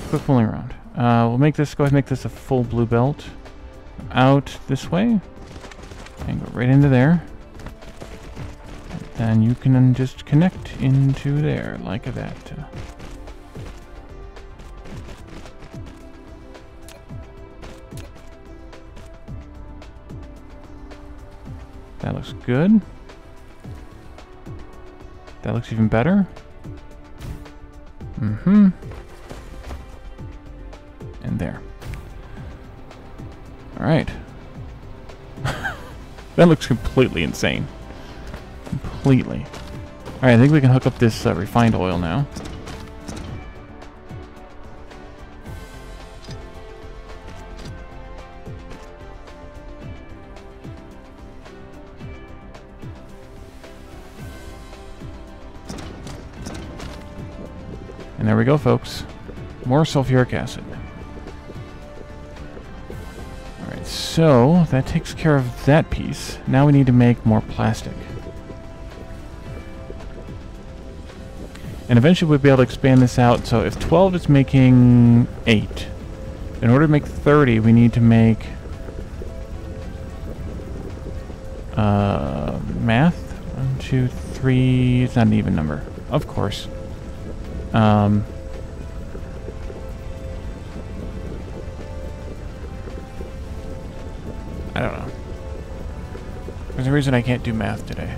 quit fooling around. We'll make this, go ahead and make this a full blue belt. Out this way. And go right into there. And then you can just connect into there, like that. That looks good. That looks even better. And there. Alright. That looks completely insane. Completely. Alright, I think we can hook up this refined oil now. And there we go, folks. More sulfuric acid. Alright, so that takes care of that piece. Now we need to make more plastic. And eventually we'll be able to expand this out. So if 12 is making 8, in order to make 30, we need to make math. 1, 2, 3. It's not an even number, of course. I don't know. There's a reason I can't do math today.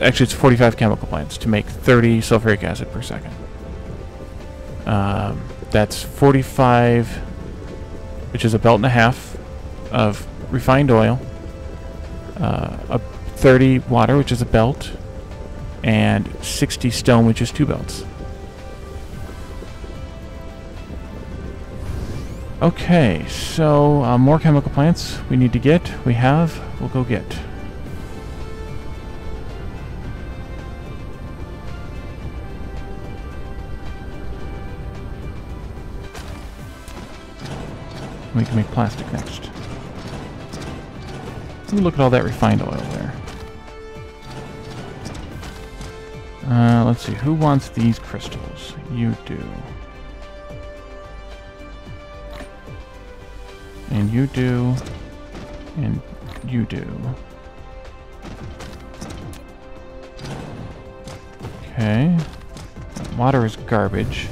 Actually, it's 45 chemical plants to make 30 sulfuric acid per second. That's 45, which is a belt and a half of refined oil. 30 water, which is a belt, and 60 stone, which is 2 belts. Okay, so more chemical plants we need to get. We'll go get. We can make plastic next. Look at all that refined oil there. Let's see, who wants these crystals? You do. And you do. And you do. Okay. Water is garbage.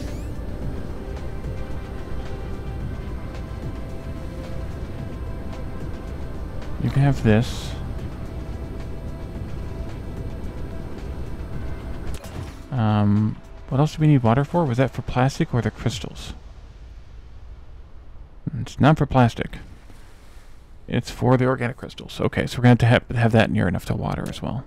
we have this. What else do we need water for? Was that for plastic or the crystals? It's not for plastic. It's for the organic crystals. Okay, so we're going to have that near enough to water as well.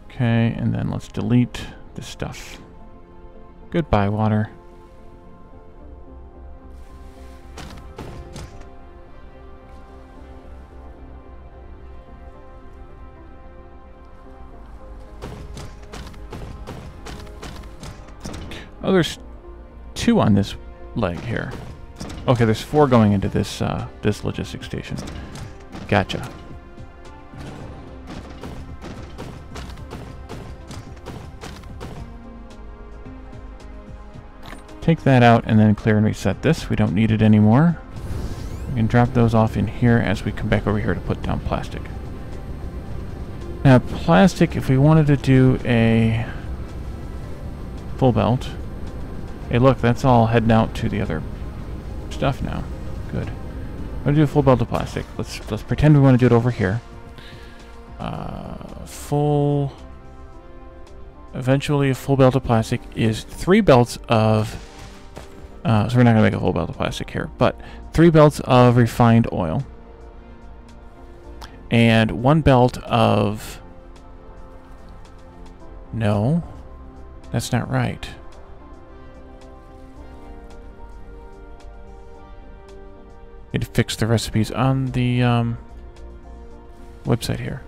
Okay, and then let's delete this stuff. Goodbye, water. Oh, there's 2 on this leg here. Okay, there's 4 going into this this logistics station. Gotcha. Take that out and then clear and reset this. We don't need it anymore. We can drop those off in here as we come back over here to put down plastic. Now, plastic, if we wanted to do a full belt. Hey, look, that's all heading out to the other stuff now. Good. I'm gonna do a full belt of plastic. Let's pretend we want to do it over here. Eventually, a full belt of plastic is 3 belts of. So we're not gonna make a full belt of plastic here, but 3 belts of refined oil and 1 belt of. No, that's not right. Need to fix the recipes on the website here.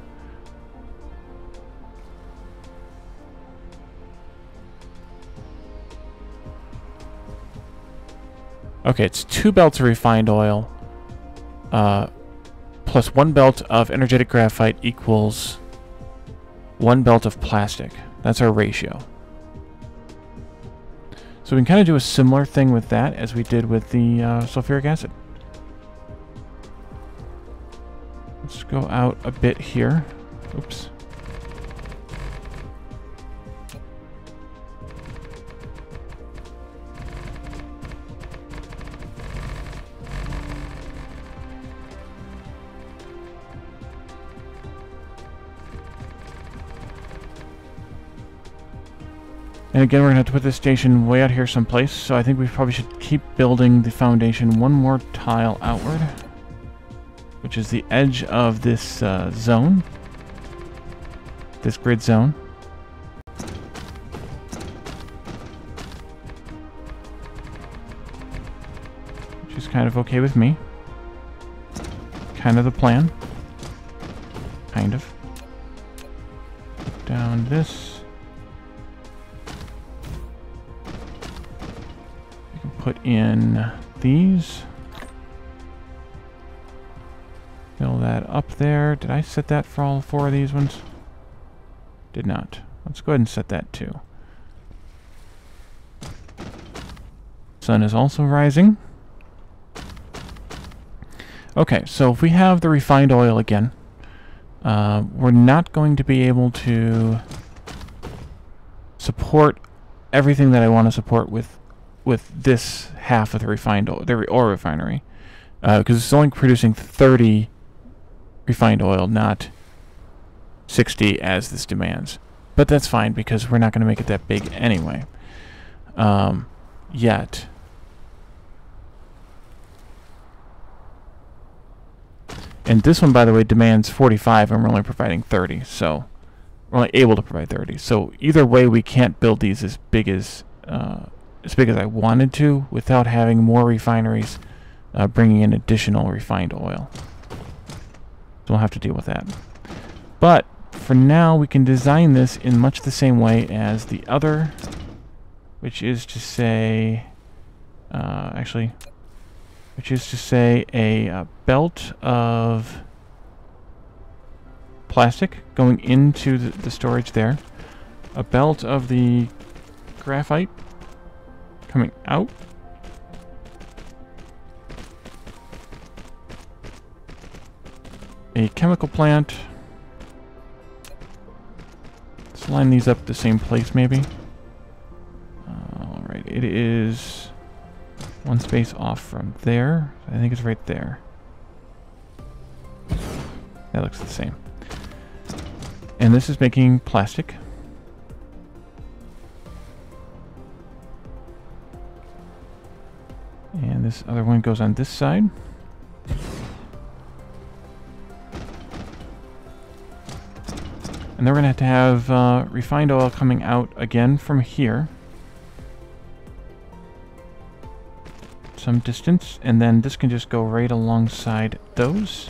Okay, it's 2 belts of refined oil plus 1 belt of energetic graphite equals 1 belt of plastic. That's our ratio. So we can kind of do a similar thing with that as we did with the sulfuric acid. Let's go out a bit here. Oops. And again, we're going to have to put this station way out here someplace, so I think we probably should keep building the foundation 1 more tile outward, which is the edge of this zone, this grid zone. Which is kind of okay with me. Kind of the plan. Kind of. Put down this. We can put in these. Fill that up there. Did I set that for all 4 of these ones? Did not. Let's go ahead and set that too. Sun is also rising. Okay, so if we have the refined oil again, we're not going to be able to support everything that I want to support with this half of the refined oil, the oil refinery, because it's only producing 30 refined oil, not 60 as this demands. But that's fine because we're not going to make it that big anyway. Yet. And this one, by the way, demands 45 and we're only providing 30, so we're only able to provide 30. So either way, we can't build these as big as I wanted to without having more refineries bringing in additional refined oil. So we'll have to deal with that. But for now, we can design this in much the same way as the other, which is to say, a belt of plastic going into the storage there, a belt of the graphite coming out, a chemical plant Let's line these up the same place, maybe. Alright, it is one space off from there. I think it's right there. That looks the same. And this is making plastic. And this other one goes on this side. And then we're going to have refined oil coming out again from here. Some distance. And then this can just go right alongside those.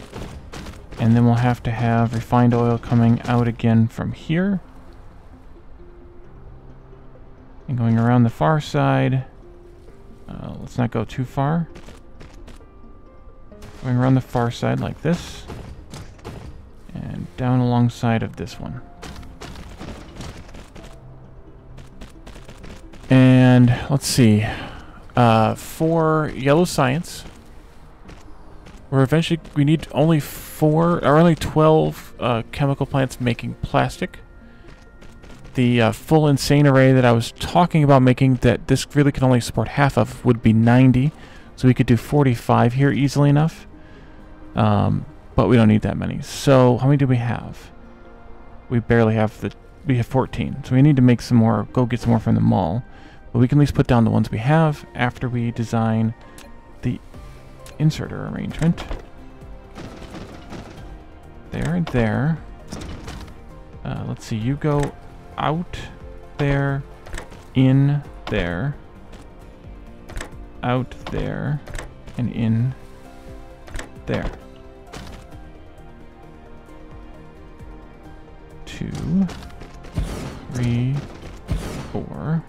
And then we'll have to have refined oil coming out again from here. And going around the far side. Let's not go too far. Going around the far side like this. And down alongside of this one. And let's see. For yellow science, we need only 12 chemical plants making plastic. The full insane array that I was talking about making, that this really can only support half of, would be 90. So we could do 45 here easily enough. But we don't need that many. So how many do we have? We barely have we have 14. So we need to make some more, go get some more from the mall. But we can at least put down the ones we have after we design the inserter arrangement. There and there. Let's see, you go out there, in there, out there, and in there. 2, 3, 4.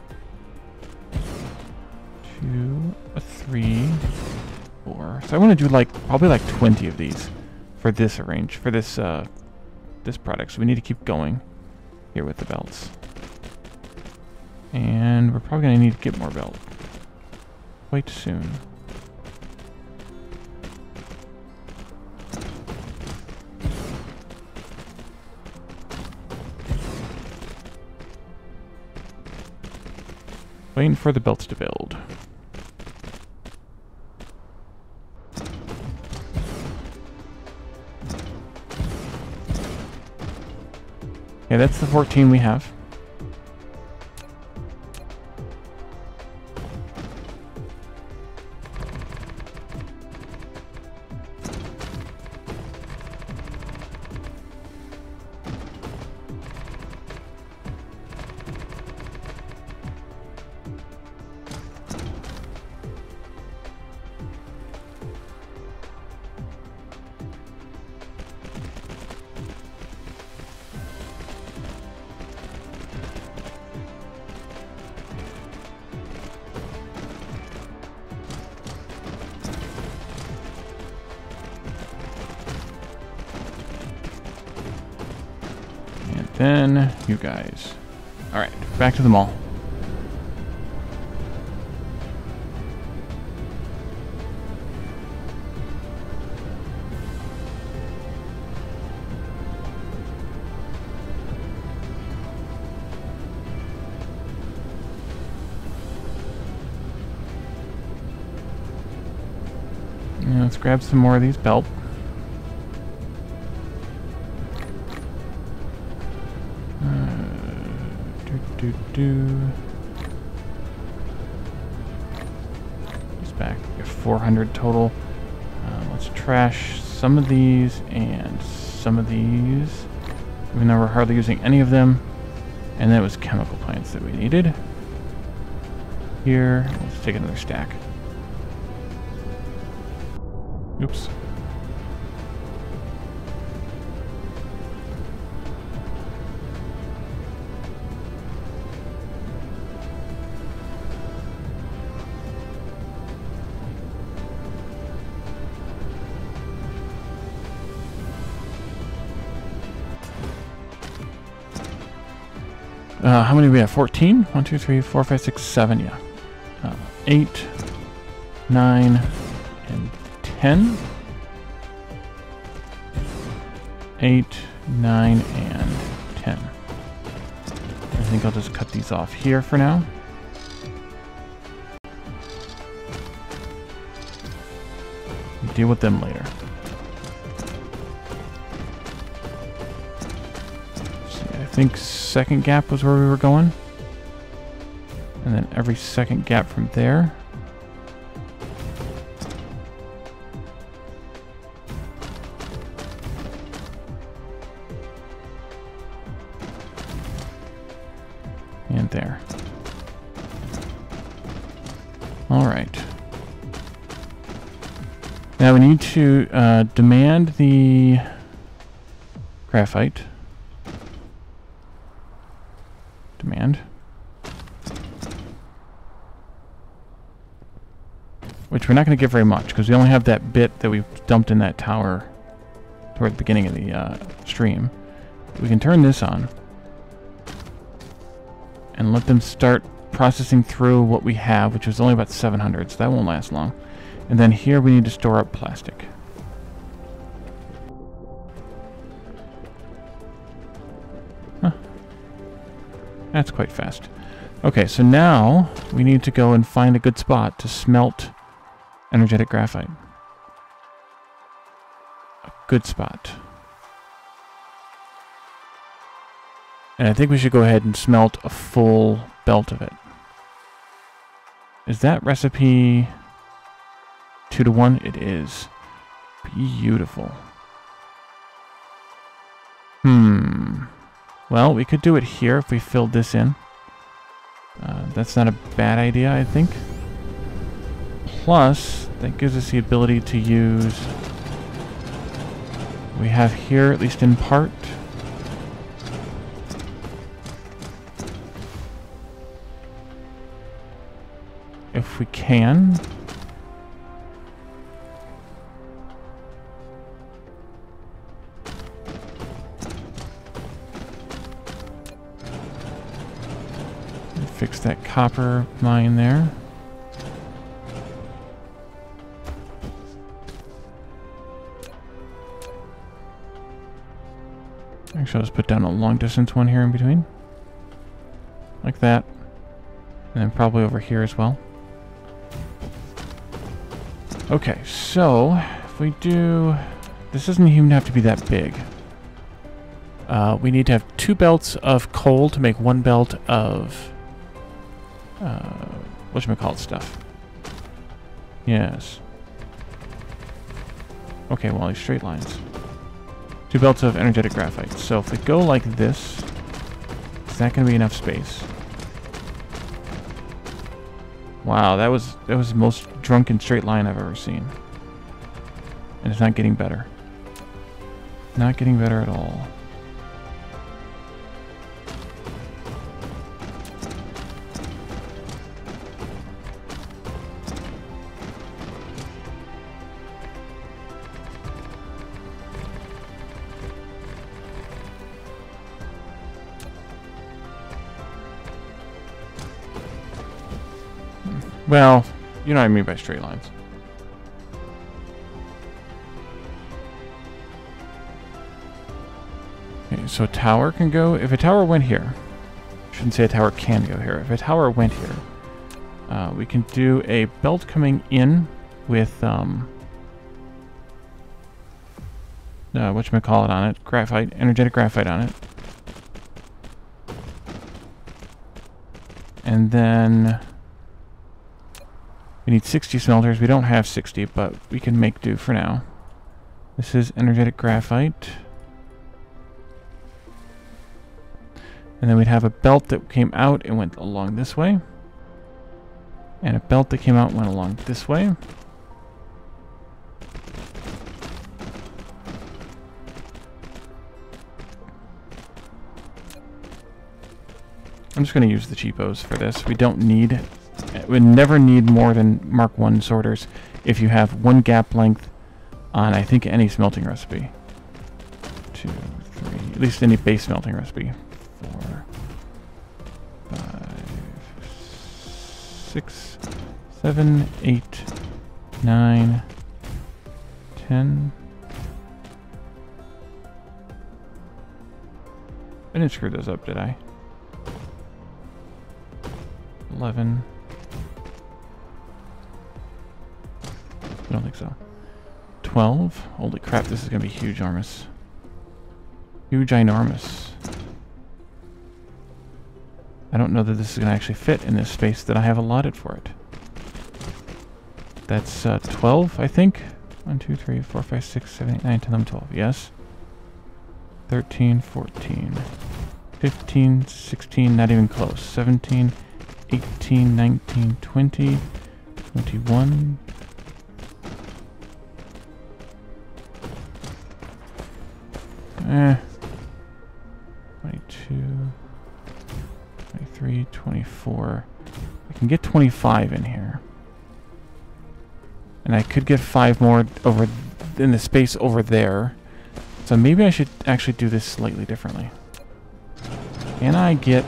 2, 3, 4. So I want to do probably like 20 of these for this this product. So we need to keep going here with the belts. And we're probably going to need to get more belt quite soon. Waiting for the belts to build. Okay, that's the 14 we have. Then you guys. Alright, back to the mall. Now let's grab some more of these belts. It's back at 400 total. Let's trash some of these and some of these, even though we're hardly using any of them. And that was chemical plants that we needed. Here, let's take another stack. Oops. How many do we have? 14? 1, 2, 3, 4, 5, 6, 7, yeah. 8, 9, and 10. 8, 9, and 10. think I'll just cut these off here for now. Deal with them later. I think second gap was where we were going. And then every second gap from there. And there. All right. Now we need to demand the graphite. Demand. Which we're not going to get very much, because we only have that bit that we dumped in that tower toward the beginning of the stream. We can turn this on and let them start processing through what we have, which was only about 700, so that won't last long. And then here we need to store up plastic. Huh. That's quite fast. Okay, so now we need to go and find a good spot to smelt energetic graphite. A good spot. And I think we should go ahead and smelt a full belt of it. Is that recipe 2-to-1? It is. Beautiful. Well, we could do it here if we filled this in. That's not a bad idea, I think. Plus, that gives us the ability to use... we have here, at least in part. If we can. Fix that copper mine there. Actually, I'll just put down a long distance one here in between. Like that. And then probably over here as well. Okay, so if we do... this doesn't even have to be that big. We need to have 2 belts of coal to make 1 belt of... whatchamacallit stuff. Yes. Okay, well, these straight lines. 2 belts of energetic graphite. So if we go like this, is that going to be enough space? Wow, that was the most drunken straight line I've ever seen. And it's not getting better. Not getting better at all. Well, you know what I mean by straight lines. Okay, so a tower can go... if a tower went here... I shouldn't say a tower can go here. If a tower went here, we can do a belt coming in with... whatchamacallit on it? Graphite. Energetic graphite on it. And then... we need 60 smelters. We don't have 60, but we can make do for now. This is energetic graphite. And then we'd have a belt that came out and went along this way. And a belt that came out and went along this way. I'm just going to use the cheapos for this. We don't need... we never need more than Mark 1 sorters if you have 1 gap length on, I think, any smelting recipe. 2, 3, at least any base smelting recipe. 4, 5, 6, 7, 8, 9, 10. I didn't screw those up, did I? 11. I don't think so. 12. Holy crap, this is going to be huge, enormous. Huge, enormous. I don't know that this is going to actually fit in this space that I have allotted for it. That's 12, I think. 1, 2, 3, 4, 5, 6, 7, 8, 9, 10, 11, 12. Yes. 13, 14. 15, 16, not even close. 17, 18, 19, 20, 21. Eh. 22, 23, 24. I can get 25 in here. And I could get 5 more over in the space over there. So maybe I should actually do this slightly differently. Can I get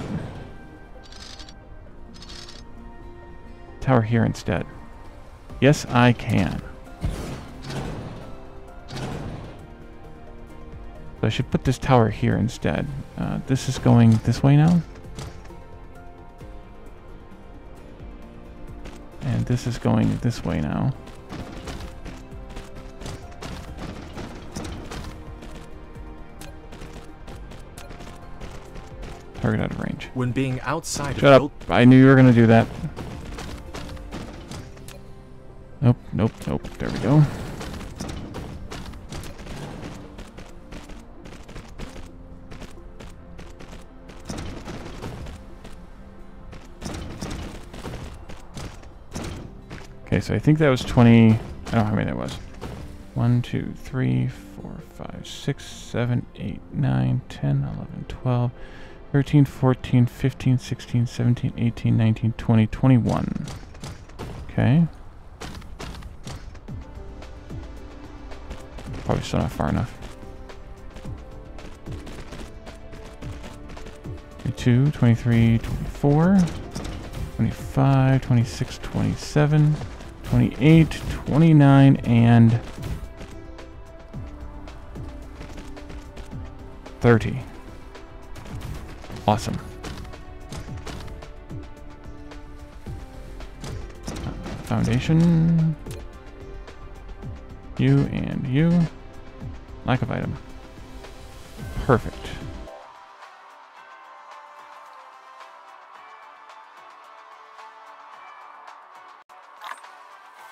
tower here instead? Yes, I can. So I should put this tower here instead. This is going this way now. And this is going this way now. Target out of range. When being outside Shut up. I knew you were going to do that. Nope, nope, nope. There we go. Okay, so I think that was 20. I don't know how many that was. 1, 2, 3, 4, 5, 6, 7, 8, 9, 10, 11, 12, 13, 14, 15, 16, 17, 18, 19, 20, 21. Okay. Probably still not far enough. 22, 23, 24, 25, 26, 27, 28, 29, and 30. Awesome. Foundation. You and you. Lack of item. Perfect.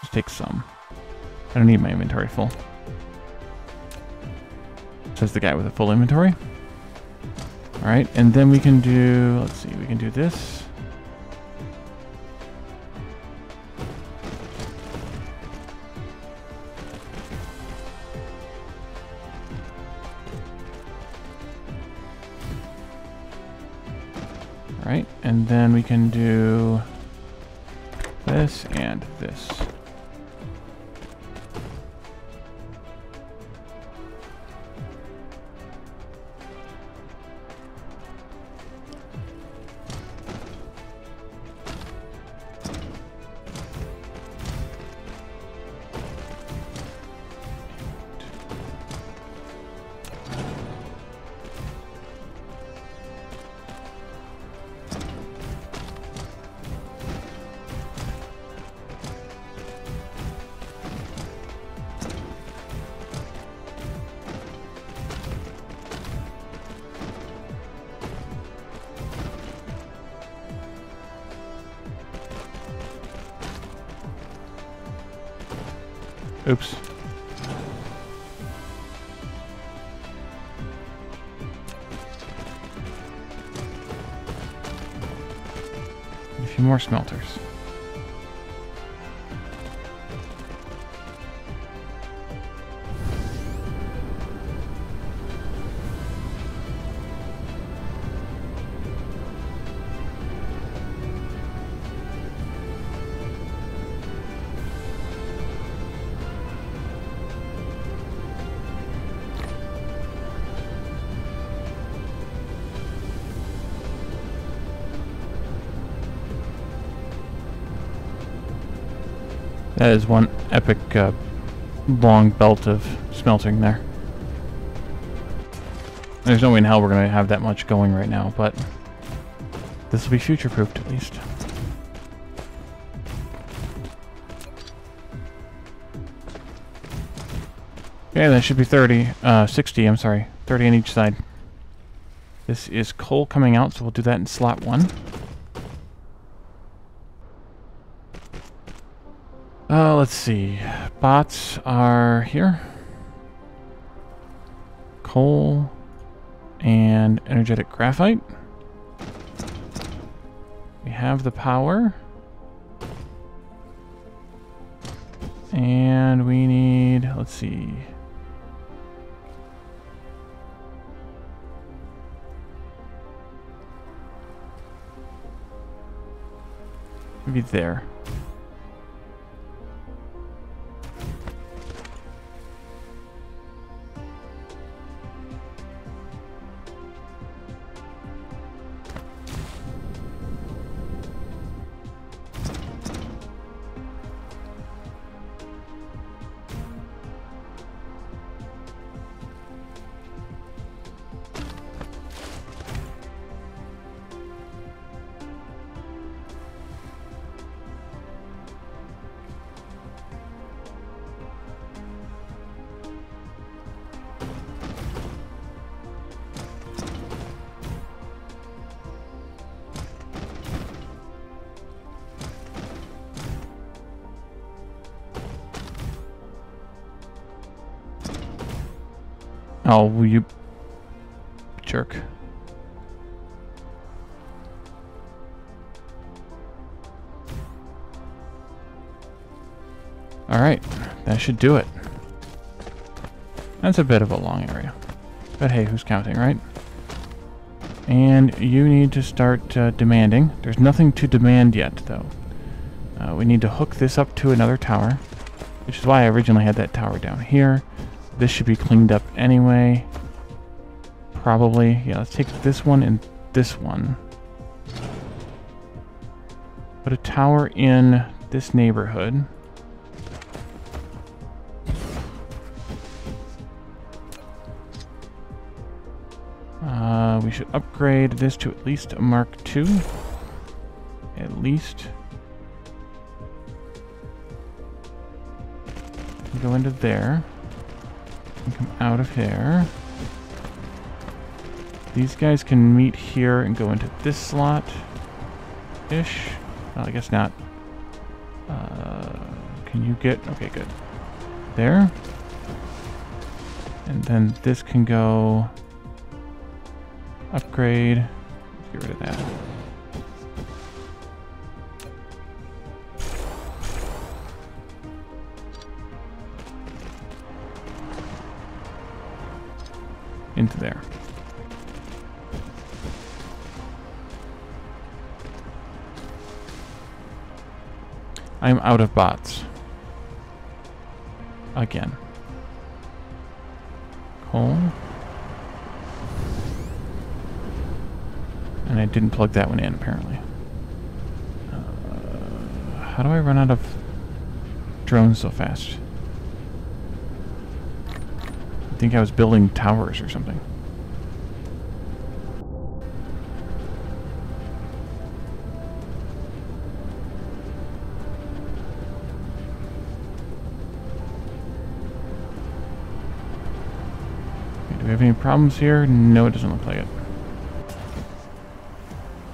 Just take some. I don't need my inventory full. Says the guy with a full inventory. Alright, and then we can do, let's see, we can do this. Alright, and then we can do this and this. Oops. A few more smelters. That is one epic long belt of smelting there. There's no way in hell we're going to have that much going right now, but this will be future-proofed at least. Okay, that should be 60, I'm sorry. 30 on each side. This is coal coming out, so we'll do that in slot 1. Let's see. Bots are here. Coal and energetic graphite. We have the power. And we need, let's see. Maybe there. Oh, will you jerk. Alright, that should do it. That's a bit of a long area. But hey, who's counting, right? And you need to start demanding. There's nothing to demand yet, though. We need to hook this up to another tower, which is why I originally had that tower down here. This should be cleaned up anyway. Probably. Yeah, let's take this one and this one. Put a tower in this neighborhood. We should upgrade this to at least a Mark II. At least. Go into there. And come out of here. These guys can meet here and go into this slot-ish. Well, I guess not. Can you get... Okay, good. There. And then this can go... Upgrade. Let's get rid of that. Into there. I'm out of bots. Again. Coal. And I didn't plug that one in, apparently. How do I run out of drones so fast? I think I was building towers or something. Okay, do we have any problems here? No, it doesn't look like it.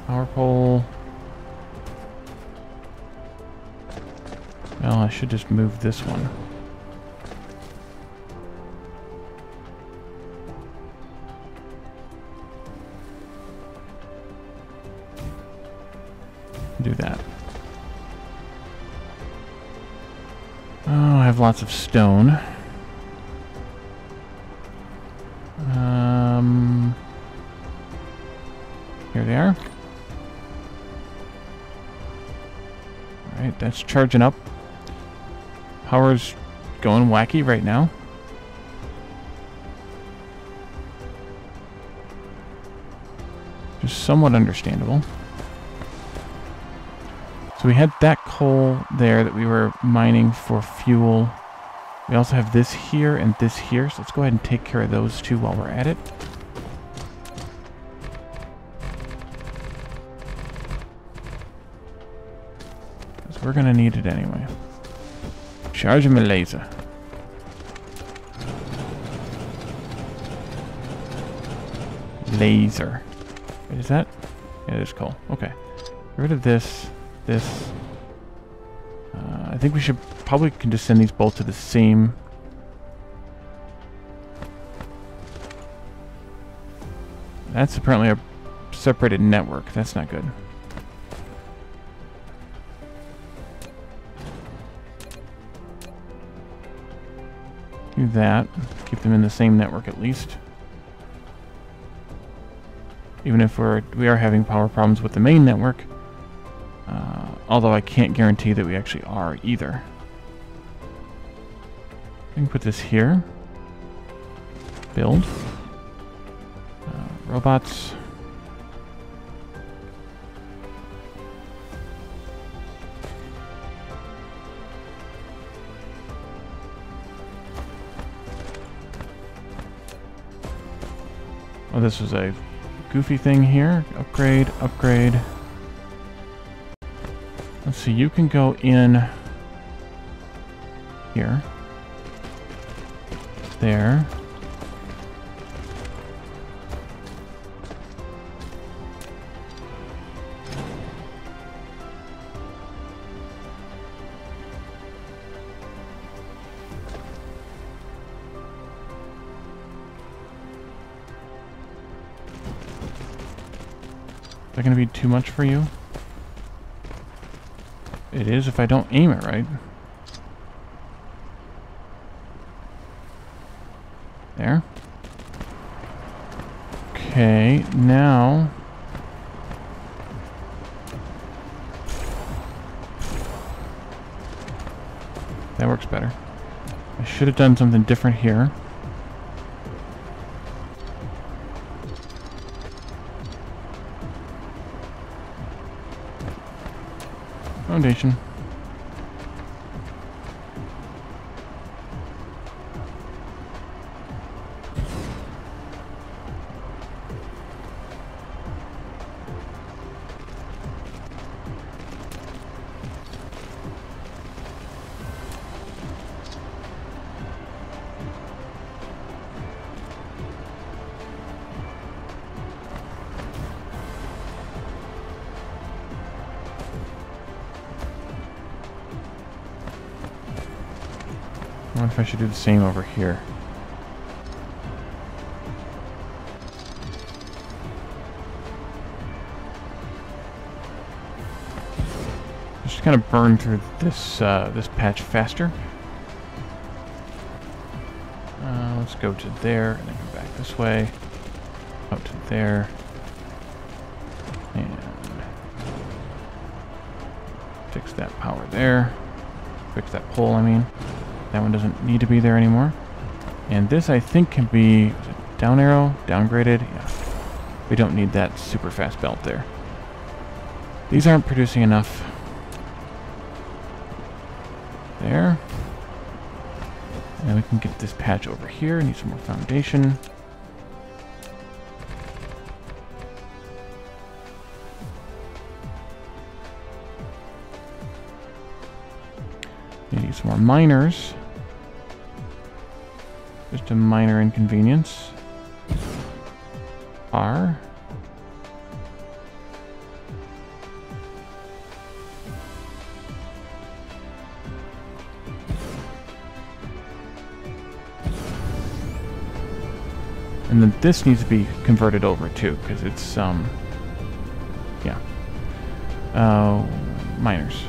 Power pole. Well, I should just move this one. Do that. Oh, I have lots of stone. Here they are. Alright, that's charging up. Power's going wacky right now. Just somewhat understandable. So we had that coal there that we were mining for fuel. We also have this here and this here, so let's go ahead and take care of those two while we're at it. Because we're going to need it anyway. Charging my laser. Laser. Wait, is that? Yeah, it is coal. Okay. Get rid of this. This. I think we should probably can just send these both to the same. That's apparently a separated network. That's not good. Do that. Keep them in the same network at least. Even if we are having power problems with the main network. Although I can't guarantee that we actually are either. I can put this here. Build. Robots. Oh, this was a goofy thing here. Upgrade, upgrade. Let's see, you can go in here. There. Is that going to be too much for you? It is if I don't aim it right. There. Okay, now... that works better. I should have done something different here. Foundation. I wonder if I should do the same over here. Just kind of burn through this this patch faster. Let's go to there and then come back this way, up to there, and fix that power there. Fix that pole, I mean. That one doesn't need to be there anymore. And this, I think, can be down arrow, downgraded. Yeah. We don't need that super fast belt there. These aren't producing enough. There. And we can get this patch over here. Need some more foundation. Need some more miners. Just a minor inconvenience. R. And then this needs to be converted over too, because it's yeah. Miners.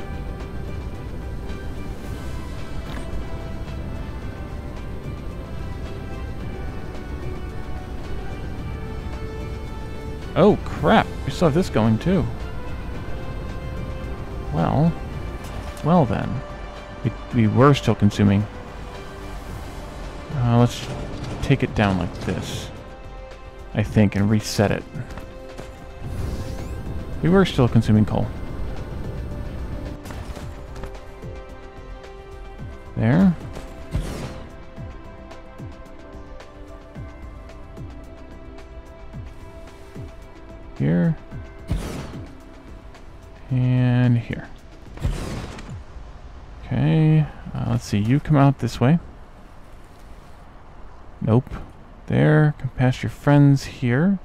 Oh, crap. We still have this going, too. Well then. We were still consuming. Let's take it down like this, I think, and reset it. We were still consuming coal. There. Here. And here. Okay. Let's see. You come out this way. Nope. There. Come past your friends here.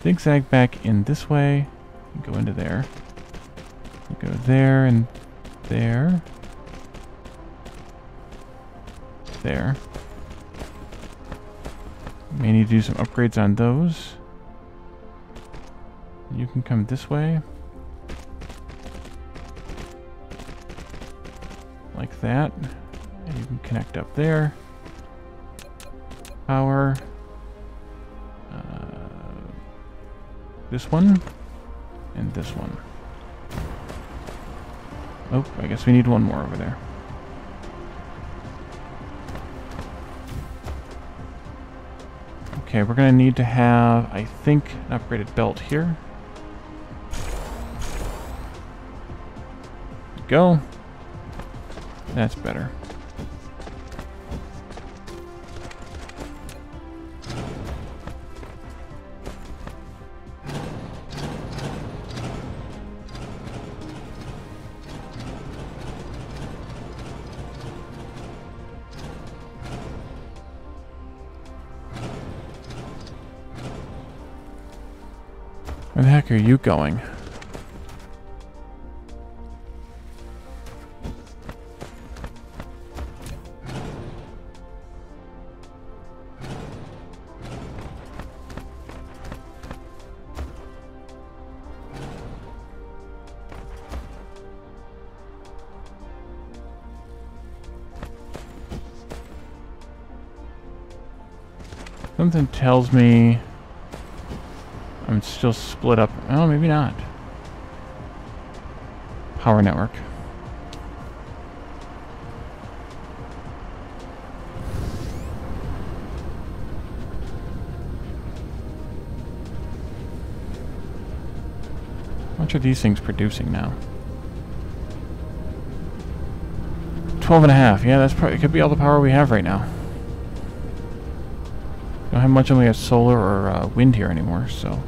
zigzag back in this way. Go into there. Go there and there. There. May need to do some upgrades on those. You can come this way. Like that. And you can connect up there. Power. This one. And this one. Oh, I guess we need one more over there. Okay, we're going to need to have, I think, an upgraded belt here. Go. That's better. Where the heck are you going? Something tells me I'm still split up. Oh, maybe not. Power network. How much are these things producing now? 12.5. Yeah, that's probably, it could be all the power we have right now. Don't have much, only have solar or wind here anymore, so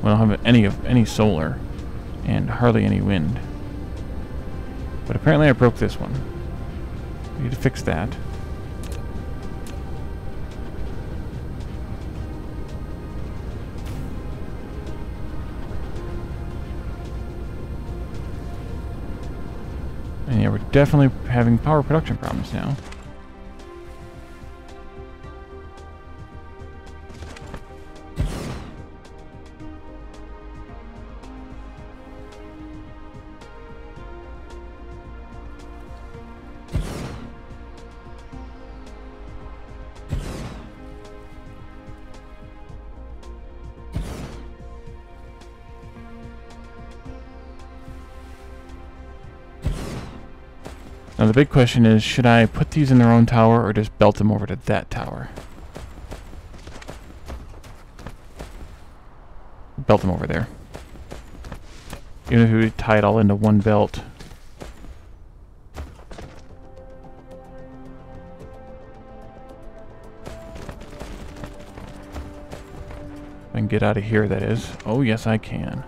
we don't have any solar and hardly any wind. But apparently I broke this one. We need to fix that. And yeah, we're definitely having power production problems now. Now the big question is, should I put these in their own tower or just belt them over to that tower? Belt them over there. Even if we tie it all into one belt. I can get out of here, that is. Oh yes I can.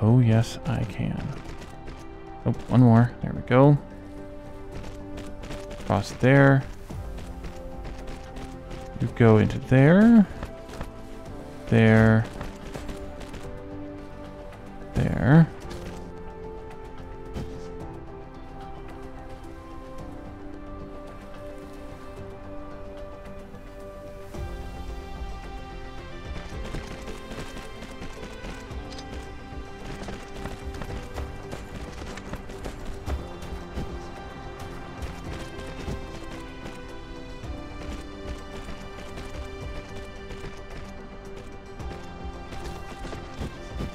Oh yes I can. Oh, one more. There we go. Cross there. You go into there. There. There.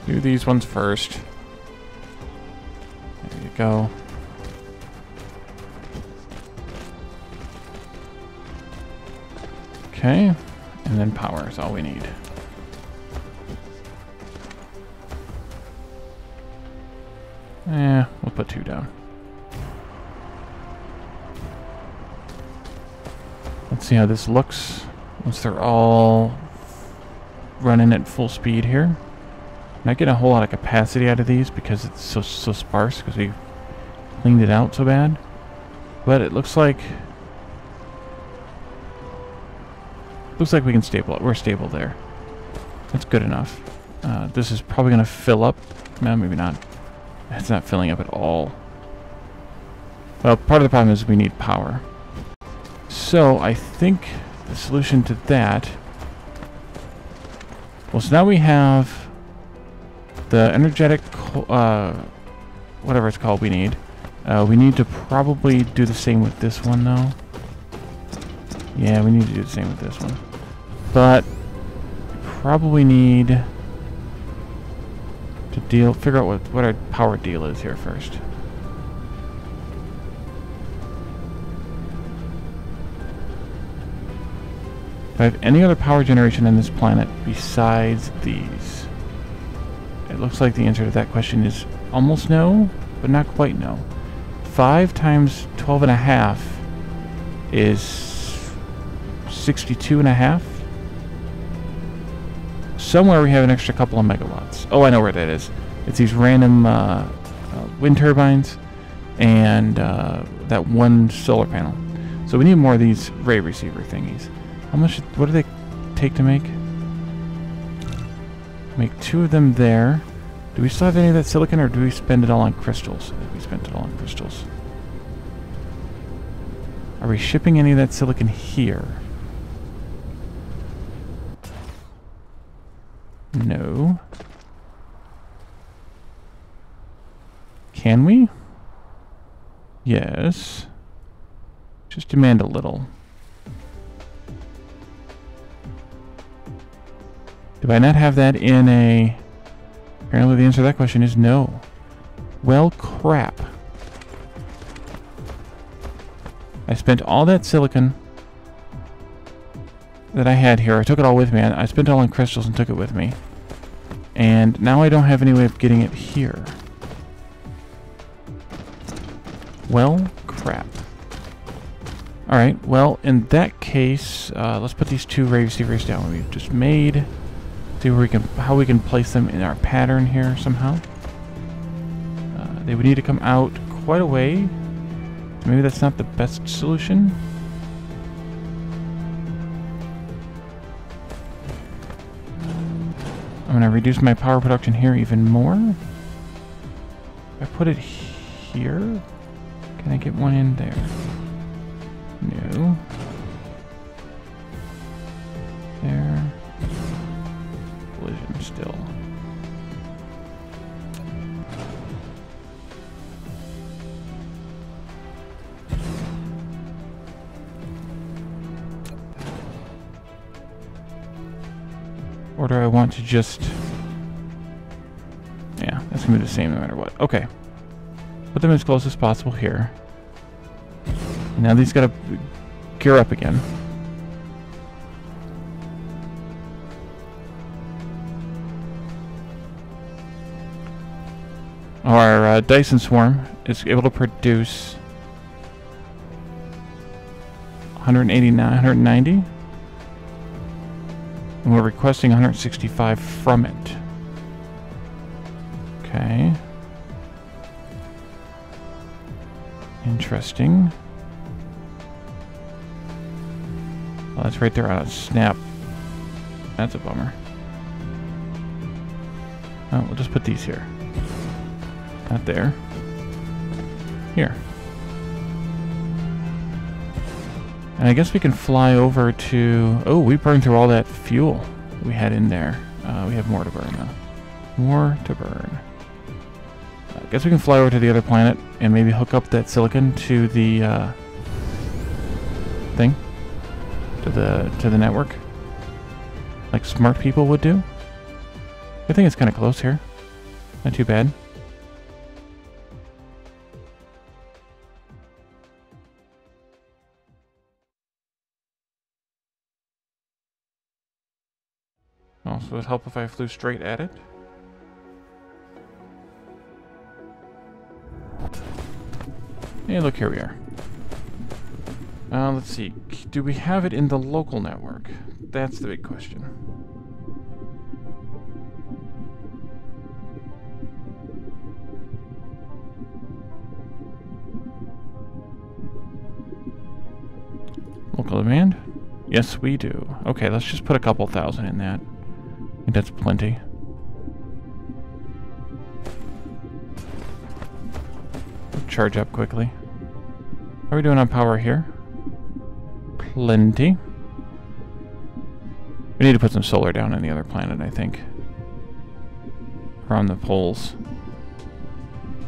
Do these ones first. There you go. Okay, and then power is all we need. We'll put 2 down. Let's see how this looks once they're all running at full speed here. Not getting a whole lot of capacity out of these because it's so sparse because we cleaned it out so bad. But it looks like we can stable it. We're stable there. That's good enough. This is probably going to fill up. No, maybe not. It's not filling up at all. Well, part of the problem is we need power. So I think the solution to that... Well, so now we have the energetic... whatever it's called we need. We need to probably do the same with this one, though. Yeah, we need to do the same with this one. But probably need to figure out what our power deal is here first. Do I have any other power generation on this planet besides these? It looks like the answer to that question is almost no, but not quite no. 5 times 12.5 is 62.5. Somewhere we have an extra couple of megawatts. Oh, I know where that is. It's these random wind turbines and that one solar panel. So we need more of these ray receiver thingies. How much? What do they take to make? Make 2 of them there. Do we still have any of that silicon, or do we spend it all on crystals? I think we spent it all on crystals. Are we shipping any of that silicon here? No. Can we? Yes. Just demand a little. Do I not have that in a... Apparently the answer to that question is no. Well, crap. I spent all that silicon that I had here. I took it all with me. I spent it all on crystals and took it with me. And now I don't have any way of getting it here. Well, crap. Alright, well, in that case, let's put these 2 ray receivers down we've just made. See where how we can place them in our pattern here somehow. They would need to come out quite a way. Maybe that's not the best solution. I'm going to reduce my power production here even more. If I put it here, can I get one in there? No. There. Collision still. Or do I want to just... Yeah, that's going to be the same no matter what. Okay. Put them as close as possible here. Now these got to gear up again. Our Dyson swarm is able to produce 190. And we're requesting 165 from it. Okay. Interesting. Well, that's right there on a snap. That's a bummer. Oh, we'll just put these here. Not there. Here. And I guess we can fly over to... Oh, we burned through all that fuel we had in there. We have more to burn, though. More to burn. I guess we can fly over to the other planet and maybe hook up that silicon to the thing. To the network. Like smart people would do. I think it's kind of close here. Not too bad. Also, would it help if I flew straight at it? Hey, look, here we are. Let's see. Do we have it in the local network? That's the big question. Local demand? Yes, we do. Okay, let's just put a couple thousand in that. think that's plenty. Charge up quickly. How are we doing on power here? Plenty. We need to put some solar down on the other planet, I think. Around the poles.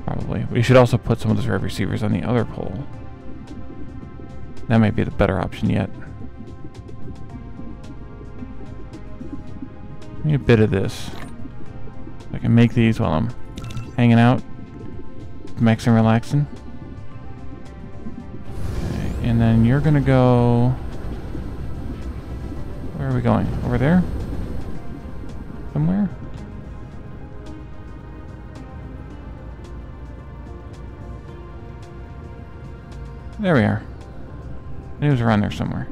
Probably. We should also put some of those rev receivers on the other pole. That might be the better option yet. Need a bit of this. I can make these while I'm hanging out, maxing, relaxing. Okay, and then you're gonna go. Where are we going? Over there? Somewhere? There we are. It was around there somewhere.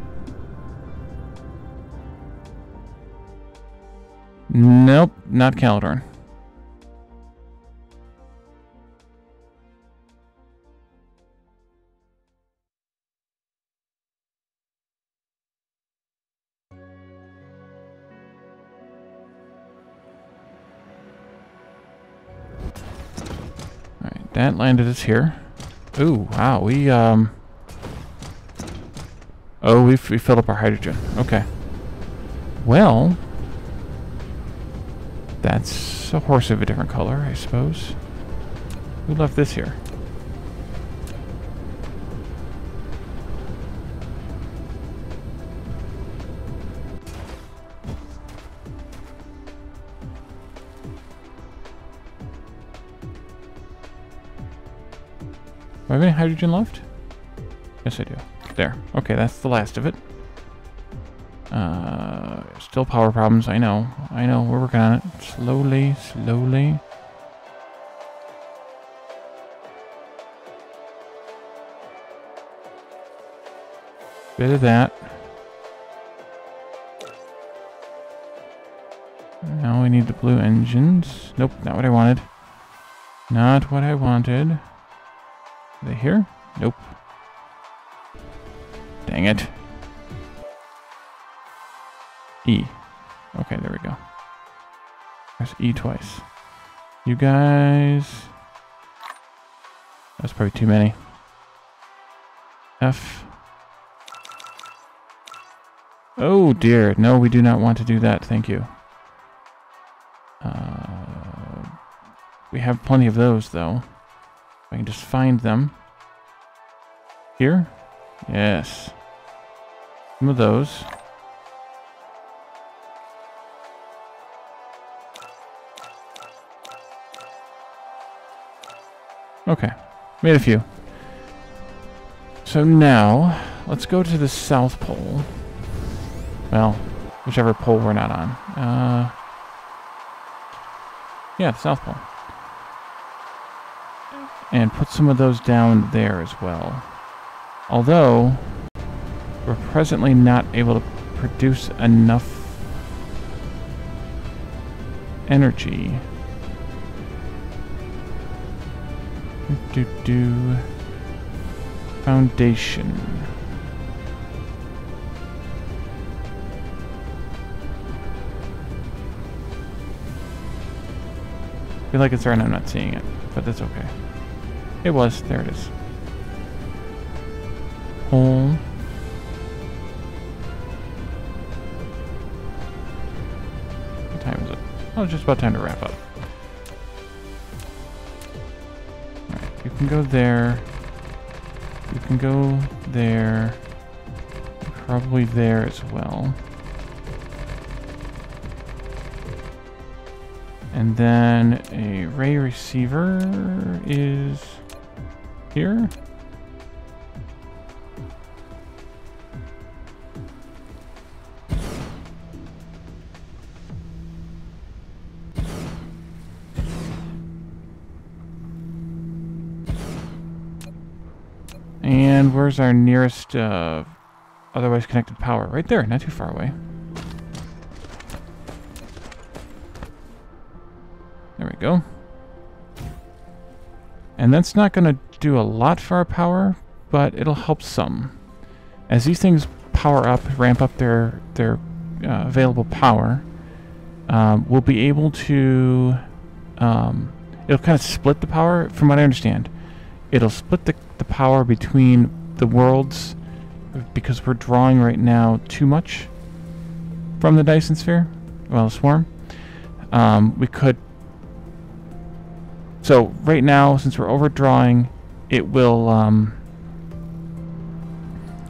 Nope, not Caledorn. Alright, that landed us here. Ooh, wow, oh, we filled up our hydrogen. Okay. Well, that's a horse of a different color, I suppose. Who left this here? Do I have any hydrogen left? Yes, I do. There. Okay, that's the last of it. Still power problems, I know. I know, we're working on it. Slowly, slowly. Bit of that. Now we need the blue engines. Nope, not what I wanted. Not what I wanted. Are they here? Nope. Dang it. E. Okay, there we go. There's E twice. You guys... That's probably too many. F. Oh dear, no, we do not want to do that, thank you. We have plenty of those, though. I can just find them. Here? Yes. Some of those. Okay, made a few. So now, let's go to the South Pole. Well, whichever pole we're not on. Yeah, South Pole. And put some of those down there as well. Although, we're presently not able to produce enough energy. Foundation. I feel like it's there and I'm not seeing it, but that's okay. It was. There it is. Hole. What time is it? Oh, it's just about time to wrap up. Alright, you can go there. You can go there. Probably there as well. And then a ray receiver is here. And where's our nearest otherwise connected power? Right there, not too far away. There we go. And that's not going to do a lot for our power, but it'll help some. As these things power up, ramp up their available power, we'll be able to... it'll kind of split the power, from what I understand. It'll split the power between the worlds, because we're drawing right now too much from the Dyson Sphere. Well, swarm. We could... So, right now, since we're overdrawing, it will...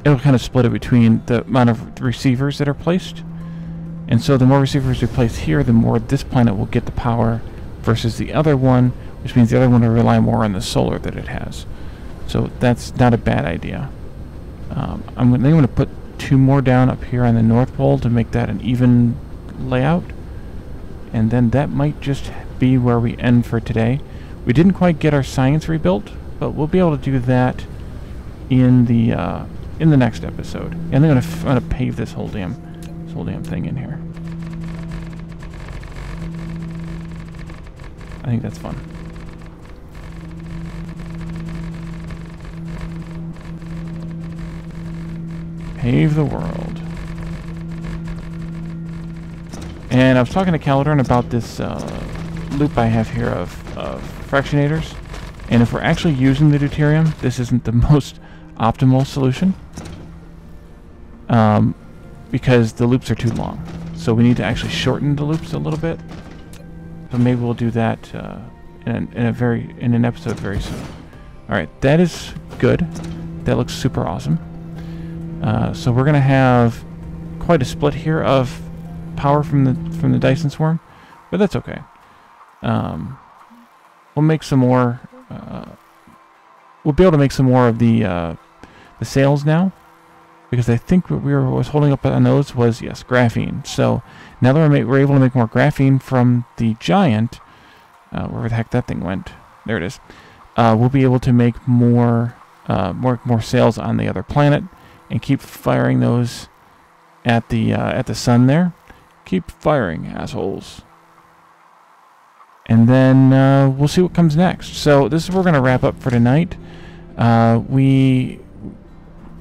it'll kind of split it between the amount of receivers that are placed. And so the more receivers we place here, the more this planet will get the power versus the other one, which means the other one will rely more on the solar that it has. So that's not a bad idea. I'm going to put 2 more down up here on the North Pole to make that an even layout. And then that might just be where we end for today. We didn't quite get our science rebuilt, but we'll be able to do that in the next episode. And I'm gonna pave this whole damn thing in here. I think that's fun. Pave the world. And I was talking to Calidorn about this loop I have here of fractionators. And if we're actually using the deuterium, this isn't the most optimal solution. Because the loops are too long. So we need to actually shorten the loops a little bit. So maybe we'll do that in an episode very soon. Alright, that is good. That looks super awesome. So we're gonna have quite a split here of power from the Dyson Swarm, but that's okay. We'll make some more. We'll be able to make some more of the sails now, because I think what was holding up on those was, yes, graphene. So now that we're able to make more graphene from the giant, wherever the heck that thing went, there it is. We'll be able to make more sails on the other planet and keep firing those at the sun there. Keep firing, assholes. And then we'll see what comes next. So this is where we're going to wrap up for tonight.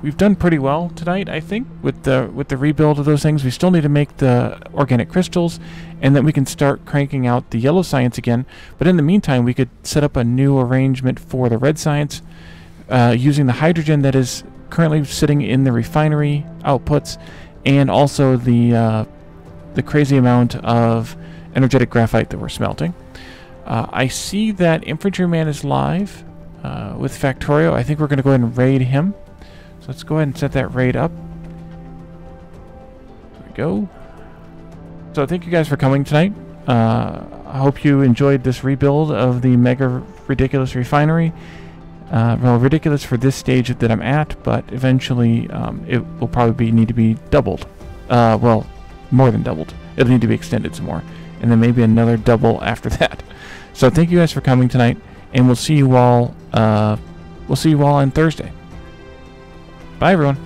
We've done pretty well tonight, I think, with the rebuild of those things. We still need to make the organic crystals, and then we can start cranking out the yellow science again. But in the meantime, we could set up a new arrangement for the red science using the hydrogen that is currently sitting in the refinery outputs, and also the crazy amount of energetic graphite that we're smelting. I see that Infantryman is live with Factorio. I think we're going to go ahead and raid him. So let's go ahead and set that raid up. There we go. So thank you guys for coming tonight. I hope you enjoyed this rebuild of the Mega Ridiculous Refinery. Well, ridiculous for this stage that I'm at, but eventually it will probably need to be doubled. Well, more than doubled. It'll need to be extended some more. And then maybe another double after that. So thank you guys for coming tonight, and we'll see you all on Thursday. Bye, everyone.